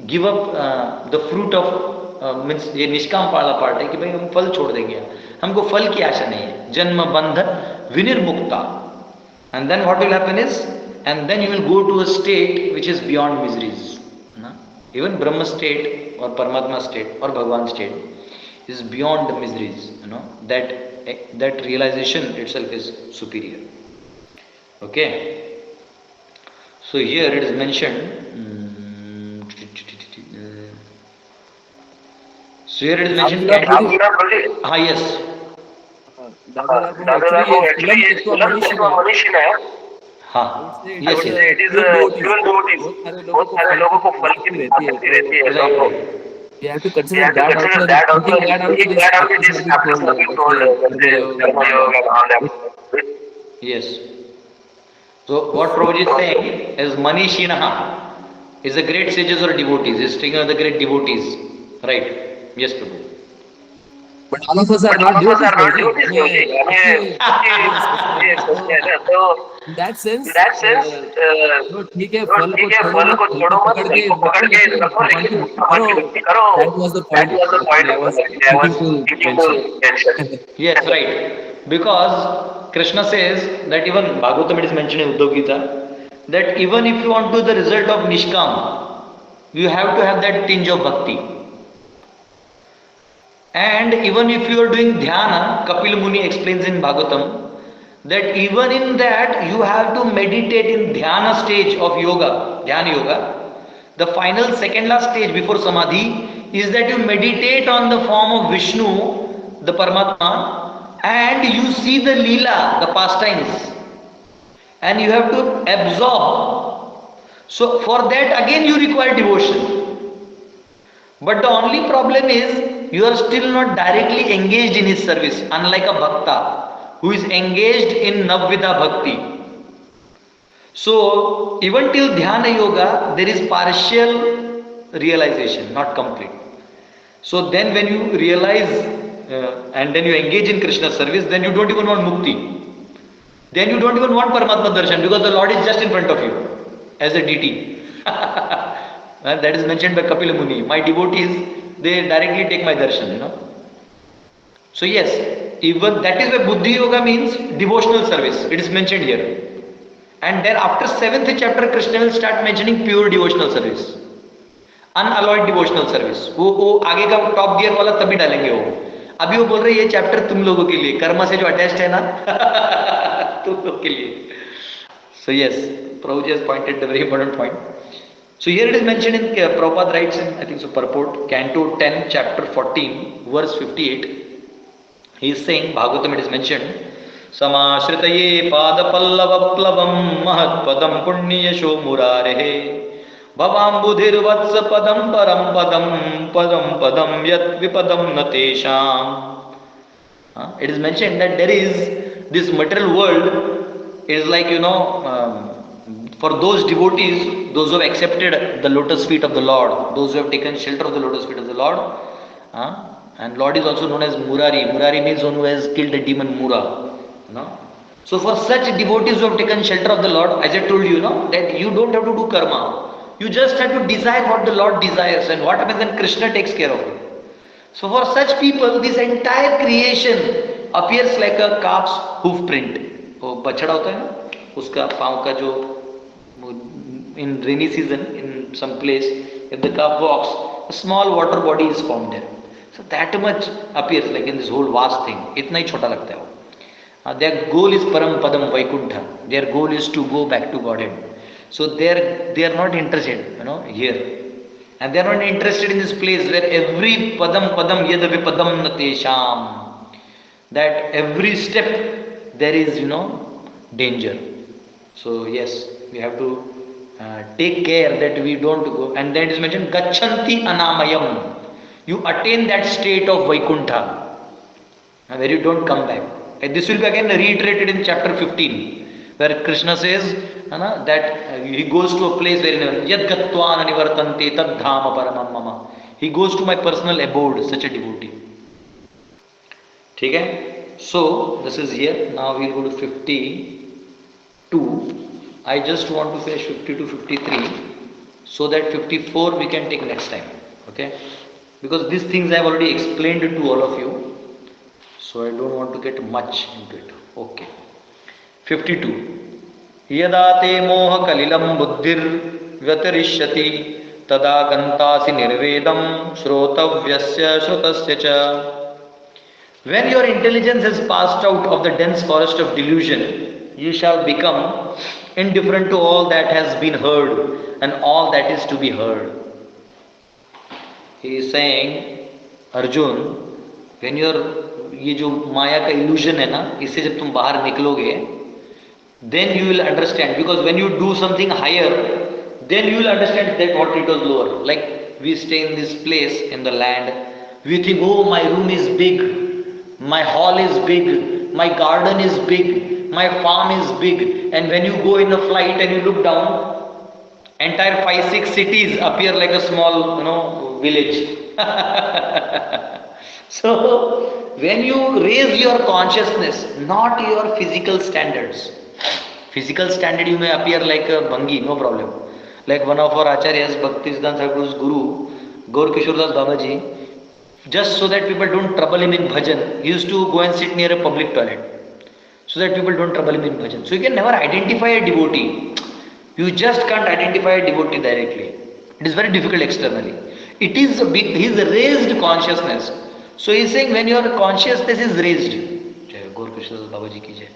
give up the fruit of means ये निष्काम वाला part है कि भाई हम फल छोड़ देंगे, हमको फल की आशा नहीं है. जन्म बंध विनिर्मुक्ता. And then what will happen is, and then you will go to a state which is beyond miseries. Even Brahma state or Paramatma state or Bhagwan state is beyond the miseries. That realization itself is superior. Okay. So here it is mentioned. So here it is mentioned. Yes. दादाला को actually film देखो मनीषी ने हाँ yes it is fuel devotee बहुत सारे लोगों को फल की आसक्ति रहती है तो you have to consider that also taking that out of this after being told karma yoga and all that. Yes. So what Prabhuji is saying is Manishinaha is the great sages or devotees. He is speaking of the great devotees. Right? Yes, Prabhu. But all of us are not devotees. So in that sense तो ठीक है फल को छोड़ो मत पकड़ के रखो लेकिन भक्ति करो. That was the point I was thinking to mention. Yes, right. Because Krishna says that even Bhagavatam it is mentioned in Bhagavad Gita that even if you want to the result of Nishkam, you have to have that tinge of bhakti. And even if you are doing dhyana, Kapil Muni explains in Bhagavatam that even in that you have to meditate in dhyana stage of yoga, dhyana yoga. The final second last stage before samadhi is that you meditate on the form of Vishnu, the Paramatma, and you see the Leela, the pastimes, and you have to absorb. So for that again you require devotion. But the only problem is you are still not directly engaged in his service, unlike a bhakta who is engaged in Navvidha Bhakti. So even till Dhyana Yoga there is partial realization, not complete. So then when you realize and then you engage in Krishna's service, then you don't even want mukti. Then you don't even want Paramatma darshan because the Lord is just in front of you as a deity. And that is mentioned by Kapila Muni. My devotees, they directly take my darshan, you know. So yes, even that is why Buddhi Yoga means devotional service. It is mentioned here. And then after 7th chapter, Krishna will start mentioning pure devotional service. Unalloyed devotional service. वो आगे का top gear वाला तभी डालेंगे वो. अभी वो बोल रहे ये चैप्टर तुम लोगों के लिए, कर्म से जो अटैच्ड है ना तुम लोगों के लिए. So yes, Prabhuji has pointed a very important point. So here it is mentioned in Prabhupada writes in, I think so, purport, Canto 10, chapter 14, verse 58. He is saying, Bhagavatam it is mentioned, Samashritaye padapallavaplavam mahatpadam punyasho murarehe bhavambudhir vatsa padam padam yat vipadam natesham. It is mentioned that there is this material world is like, you know, for those devotees, those who have accepted the lotus feet of the Lord, those who have taken shelter of the lotus feet of the Lord, and Lord is also known as Murari. Murari means one who has killed the demon Mura. You know? So for such devotees who have taken shelter of the Lord, as I told you, that you don't have to do karma. You just have to desire what the Lord desires, and what happens then Krishna takes care of it. So for such people, this entire creation appears like a calf's hoof print. वो बछड़ा होता है ना, उसका पाँव का जो in rainy season in some place, if the calf walks, a small water body is found there. So that much appears like in this whole vast thing. इतना ही छोटा लगता है वो. Their goal is param padam vaikuntha. Their goal is to go back to Godhead. So they are not interested, here. And they are not interested in this place where every padam yad vipadam natesham. That every step there is, danger. So yes, we have to take care that we don't go. And then it is mentioned, Gachanti anamayam. You attain that state of Vaikuntha, where you don't come back. And this will be again reiterated in chapter 15, where Krishna says that he goes to a place where Yad Gattvan Anivartante Tad Dhama Paramam Mama. He goes to my personal abode, such a devotee. Okay? So, this is here. Now we will go to 52. I just want to finish 52, 53, so that 54 we can take next time. Okay? Because these things I have already explained to all of you, so I don't want to get much into it. Okay. 52. Yada te moha kalilam buddhir vyatarishyati tada gantasi nirvedam shrotavyasya shrutasya cha. When your intelligence has passed out of the dense forest of delusion, you shall become indifferent to all that has been heard and all that is to be heard. He is saying, Arjun, when your ये जो माया का illusion है ना, इससे जब तुम बाहर निकलोगे, then you will understand, because when you do something higher, then you will understand that what it was lower. Like we stay in this place in the land, we think, oh, my room is big, my hall is big, my garden is big, my farm is big, and when you go in a flight and you look down, entire 5-6 cities appear like a small, village. So when you raise your consciousness, not your physical standards. Physical standard you may appear like a bhangi, no problem. Like one of our acharyas, Bhaktivedanta Thakur's guru, Gaur Kishordas Babaji, just so that people don't trouble him in bhajan, he used to go and sit near a public toilet, so that people don't trouble him in bhajan. So you can never identify a devotee. You just can't identify a devotee directly. It is very difficult externally. It is his raised consciousness. So he is saying, when your consciousness is raised, Gaur Kishordas Babaji ki jai.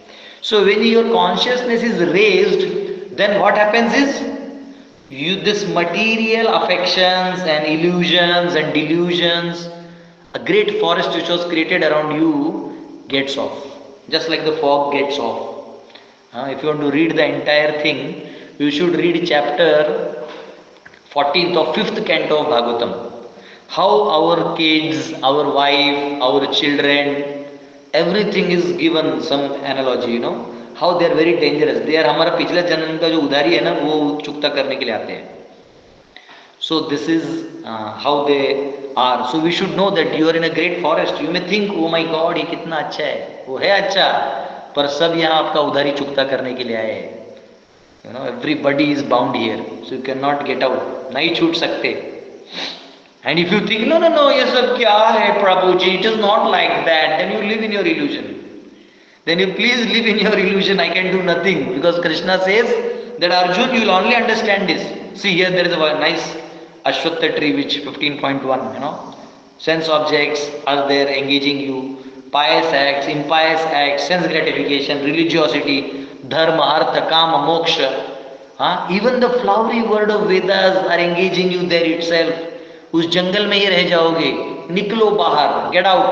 So when your consciousness is raised, then what happens is, this material affections and illusions and delusions, a great forest which was created around you gets off. Just like the fog gets off. If you want to read the entire thing, you should read chapter 14th of 5th canto of Bhagavatam. How our kids, our wife, our children, everything is given some analogy, how they are very dangerous. They are हमारा पिछले जन्म का जो उधारी है ना, वो चुकता करने के लिए आते हैं. So this is how they are. So we should know that you are in a great forest. You may think, oh my God, ये कितना अच्छा है. वो है अच्छा, पर सब यहाँ आपका उधारी चुकता करने के लिए आए हैं. Everybody is bound here, so you cannot get out. नहीं छूट सकते. And if you think, no, ये सब क्या है Prabhuji, it is not like that, then you live in your illusion. Then you please live in your illusion, I can do nothing. Because Krishna says that Arjun, you will only understand this. See here, there is a nice Ashwatha tree, which 15.1, sense objects are there engaging you, pious acts, impious acts, sense gratification, religiosity, dharma, artha, kama, moksha. Even the flowery word of Vedas are engaging you there itself. उस जंगल में ही रह जाओगे, निकलो बाहर, get out.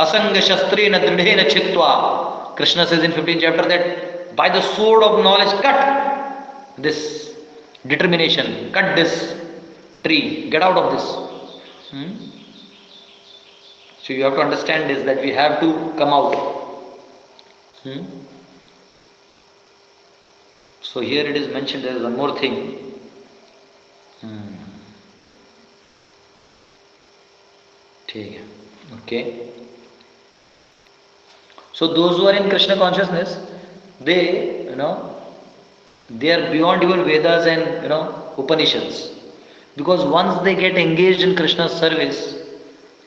असंग शस्त्रेण दृढ़ेन छित्त्वा. Krishna says in 15th chapter that by the sword of knowledge cut this determination, cut this tree, get out of this. So you have to understand this, that we have to come out. So here it is mentioned, there is one more thing. Okay. So those who are in Krishna consciousness, they are beyond even Vedas and Upanishads. Because once they get engaged in Krishna's service,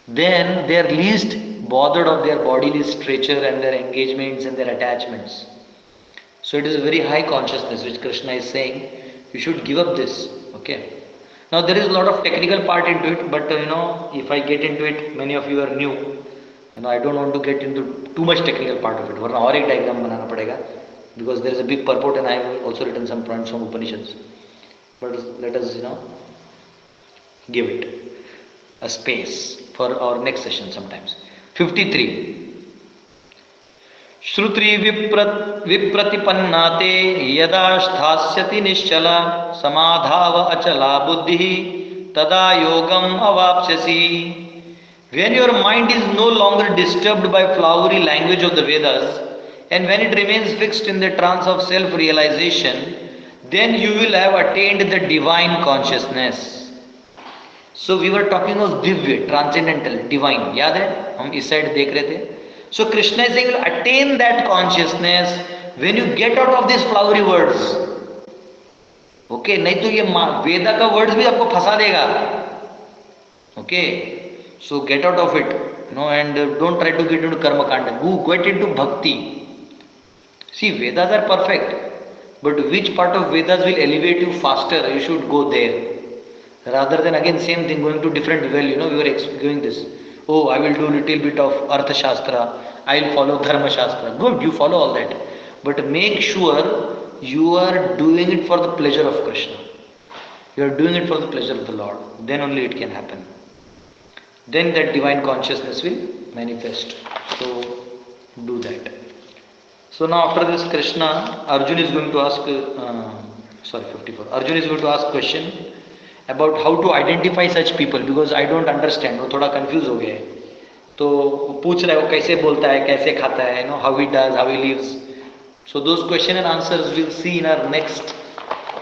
then they are least bothered of their bodily stature and their engagements and their attachments. So it is a very high consciousness which Krishna is saying, you should give up this. Okay. Now there is a lot of technical part into it, but if I get into it, many of you are new. I don't want to get into too much technical part of it. वरना और एक diagram बनाना पड़ेगा, because there is a big purport and I have also written some points from Upanishads. But let us give it a space for our next session sometimes. 53. श्रुति विप्रतिपन्नाते यदा स्थास्यति निश्चला समाधाव अचला बुद्धि तदा योगम अवाप्स्यसि. When your mind is no longer disturbed by flowery language of the Vedas, and when it remains fixed in the trance of self-realization, then you will have attained the divine consciousness. So we were talking of divya, transcendental, divine. याद है? हम इस side देख रहे थे. So Krishna is saying you will attain that consciousness when you get out of these flowery words. Okay, नहीं तो ये वेदा का words भी आपको फंसा देगा. Okay, so get out of it, and don't try to get into karma kanda. Go get into bhakti. See, Vedas are perfect, but which part of Vedas will elevate you faster? You should go there, rather than again same thing going to different well. We were doing this. Oh, I will do little bit of Artha Shastra, I will follow Dharma Shastra. Good, you follow all that. But make sure you are doing it for the pleasure of Krishna. You are doing it for the pleasure of the Lord. Then only it can happen. then that divine consciousness will manifest. So do that. So now after this Krishna, Arjuna is going to ask, 54. Arjuna is going to ask question about how to identify such people, because I don't understand, वो थोड़ा confused हो गया है. तो पूछ रहा है वो कैसे बोलता है, कैसे खाता है, how he does, how he lives. So those question and answers we'll see in our next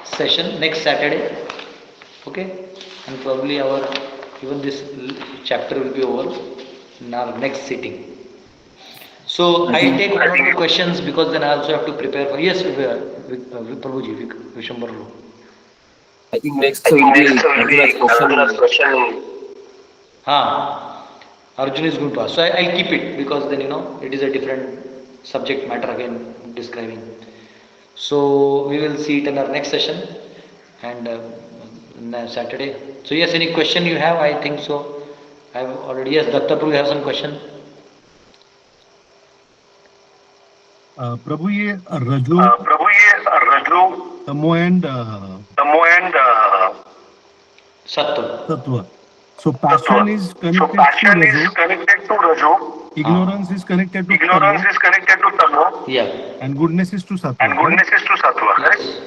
session, next Saturday. Okay, and probably even this chapter will be over in our next sitting. So I take one or two questions, because then I also have to prepare for. Yes, Prabhuji, Vishwambaru. I think next will be Arjuna's question. Arjuna is going to ask. So I'll keep it, because then it is a different subject matter again describing. So we will see it in our next session and Saturday. So yes, any question you have? I think so. I have already. Yes, Datta Prabhu, you have some question? प्रभु ये रजो तमो and सत्व. So passion is connected to rajo. Ignorance is connected to tamo. Yeah. And goodness is to sattva.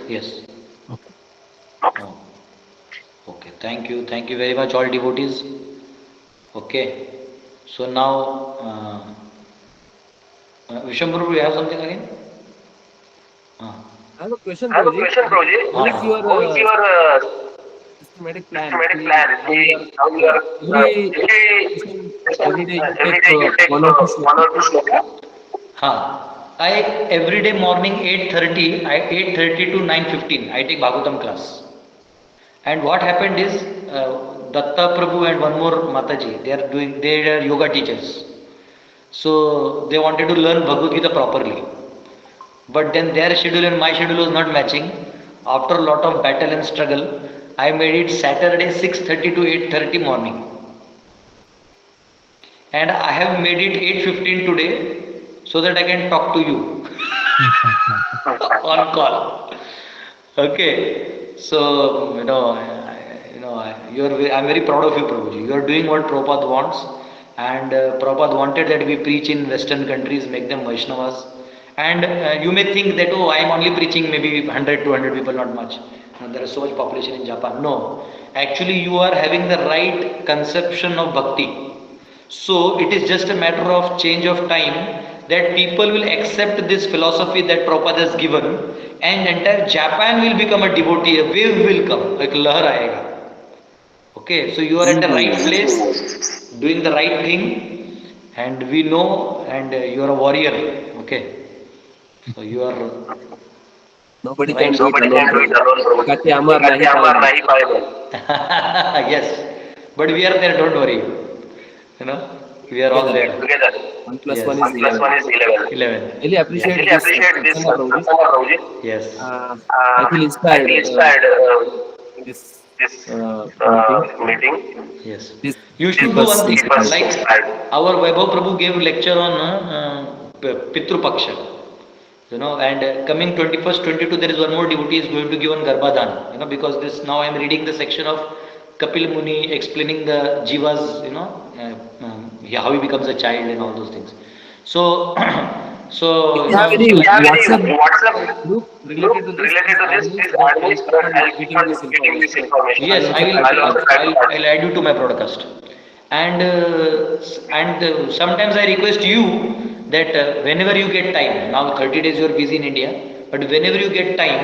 Yes. Okay. Okay. Thank you very much, all devotees. Okay. So now, Vishwambaru, you have something again? I have a question, Prabhuji. What is your systematic plan? How you are every day you take one or two sloka? I every day morning 8:30 to 9:15 I take Bhagavatam class. And what happened is, Datta Prabhu and one more Mataji, they are yoga teachers. So they wanted to learn Bhagavad Gita properly. But then their schedule and my schedule was not matching. After a lot of battle and struggle, I made it Saturday 6:30 to 8:30 morning. And I have made it 8:15 today, so that I can talk to you on call. Okay. So, I'm very proud of you, Prabhuji. You are doing what Prabhupada wants. And Prabhupada wanted that we preach in Western countries, make them Vaishnavas. And you may think that, I am only preaching maybe 100, 200 people, not much. There is so much population in Japan. No. Actually, you are having the right conception of bhakti. So, it is just a matter of change of time that people will accept this philosophy that Prabhupada has given, and entire Japan will become a devotee. A wave will come, like lahar aayega. Okay, so you are at the right place, doing the right thing, and we know, and you are a warrior. Okay, so you are. Nobody can do it alone. Kate amar nahi payega. Yes, but we are there. Don't worry. We are all there. 1 plus 1 is 11. Really appreciate this, Prabhuji. Yes. I feel inspired. This meeting. Yes. You should do one thing. Like our Vaibhav Prabhu gave lecture on Pitru Paksha. And coming 21st, 22, there is one more devotee is going to give on Garbhadhan. Because this now I am reading the section of Kapil Muni explaining the jivas, how he becomes a child and all those things. So you have any WhatsApp group related to this? Getting this information. Yes, I'll add you to my broadcast. And sometimes I request you that whenever you get time, now 30 days you are busy in India, but whenever you get time,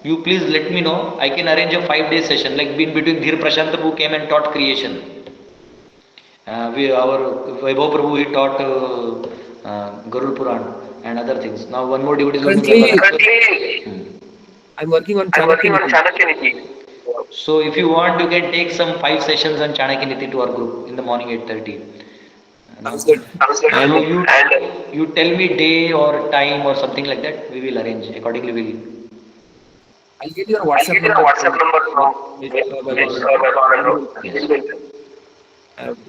you please let me know. I can arrange a 5-day session, like in between Dhir Prashant Prabhu came and taught creation. Our Vaibhav Prabhu, he taught Garud Puran and other things. Now one more devotee is going to currently, I'm working on Chanakya Niti. So if you want, you can take some 5 sessions on Chanakya Niti to our group in the morning 8:30. Sounds good. And you tell me day or time or something like that, we will arrange. Accordingly, I'll get your WhatsApp number from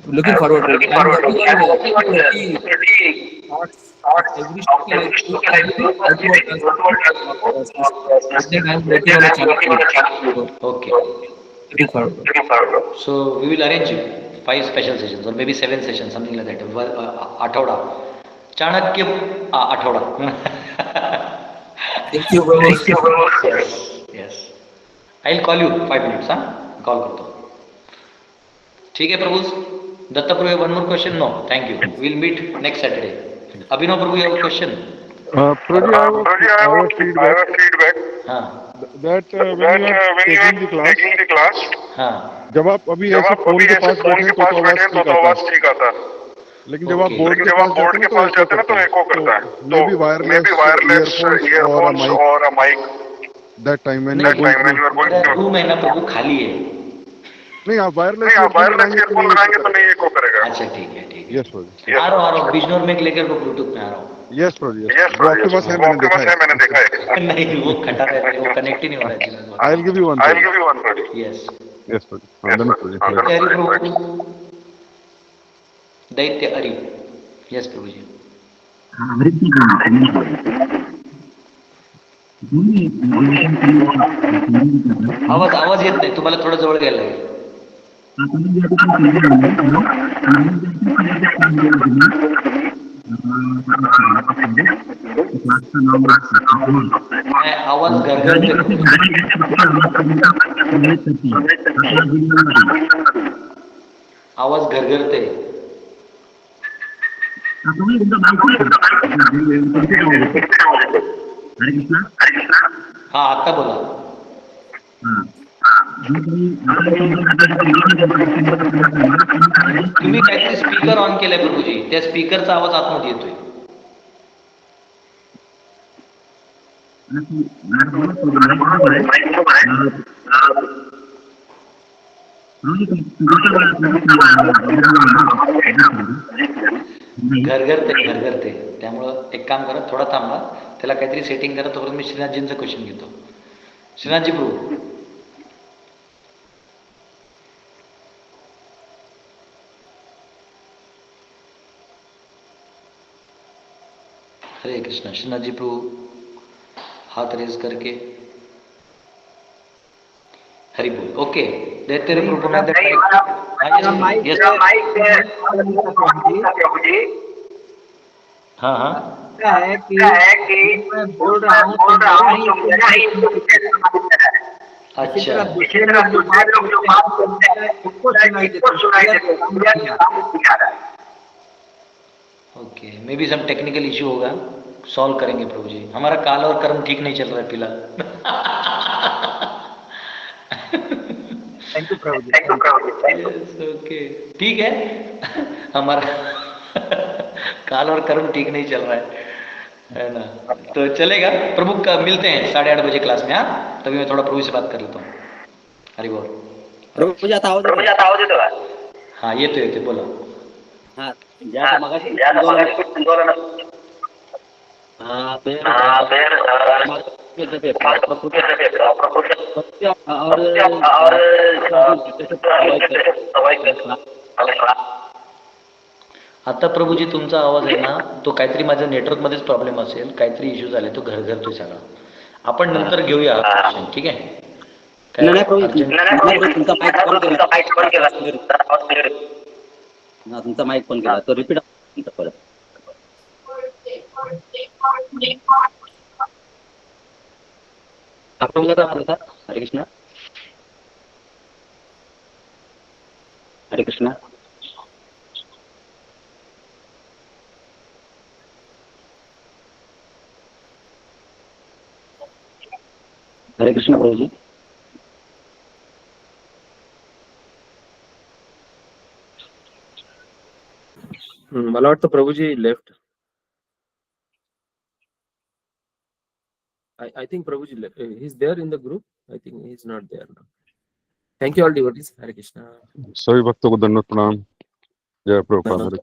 looking forward to it. I'm working on 30 thoughts every I'm working on a channel. Okay. Looking forward. So we will arrange it. 5 special sessions or maybe 7 sessions, something like that. आठवडा, चाणक्य आठवडा. Thank you, bro. Yes. I'll call you 5 minutes. Call करतो. ठीक है प्रभु. Datta Prabhu, you have one more question? No, thank you. We'll meet next Saturday. Abhinav Prabhu, you have a question? Prabhu, I have a feedback. That when you are taking the class, जब आप अभी ऐसे phone के पास बैठे हैं तो आवाज ठीक आता है, लेकिन जब आप बोर्ड के पास जाते हैं ना तो एको करता है. तो maybe wireless earphones or a mic that time when you are going to room है ना प्रभु, खाली है. नहीं, आप वायरलेस ईयरफोन लगाएंगे तो नहीं एको करेगा. अच्छा ठीक है. यस प्रभु. आ रहा हूँ बिजनौर में लेकर ब्लूटूथ में आ रहा हूँ. यस प्रभु. वो आपके पास है, मैंने देखा है. नहीं, वो खटा रहता है, वो कनेक्ट ही नहीं हो रहा है. I will give you one. Yes Prabhu. Hari Prabhu. Daitya Hari. Yes प्रभु जी. आवाज येत नाही, तुम्हाला थोडं जवळ घ्यायला लागेल. आवाज घरघरते. आवाज घरघरते. हा, आता बोला. तुम्ही काहीतरी स्पीकर ऑन केलाय प्रभूजी, त्या स्पीकरचा आवाज आतमध्ये येतोय. घरघरते. त्यामुळं एक काम करा, थोडा थांबा, त्याला काहीतरी सेटिंग करा. तोपर्यंत मी श्रीनाथजींचं क्वेश्चन घेतो. श्रीनाथजी प्रभू. हरे कृष्णा. श्रीनाथ जी प्रभु हाथ रेज करके हरि बोल. ओके. देते रहे प्रभु. हाँ. क्या है कि मैं बोल रहा हूँ. अच्छा. Okay, maybe some technical issue होगा, सॉल्व करेंगे प्रभु जी. हमारा काल और कर्म ठीक नहीं चल रहा है फिलहाल. Thank you Prabhu ji. Okay, ठीक है. हमारा काल और कर्म ठीक नहीं चल रहा है ना, तो चलेगा प्रभु. का मिलते हैं 8:30 बजे क्लास में. तभी मैं थोड़ा प्रभु से बात कर लेता हूँ. हरि बोल. प्रभू जाता आवाज येतो का? हाँ, येते बोला. हाँ, ज्या मगाशी आंदोलन. हाँ, फिर आता प्रभूजी तुमचा आवाज आहे ना, तो काहीतरी माझ्या नेटवर्क मध्येच प्रॉब्लेम असेल, काहीतरी इश्यू झाले, तो घरघरतोय सगळा. आपण नंतर घेऊया, ठीक आहे. तुमचा माईक पण केला तो रिपीट परत. आपण हरे कृष्ण. हरे कृष्ण. हरे कृष्ण प्रभू जी. मला वाटतं Prabhuji left. I think Prabhuji left. He's there in the group. I think he's not there now. Thank you all devotees. Hare Krishna. सभी भक्तों को दंडवत प्रणाम. जय प्रभुपाद.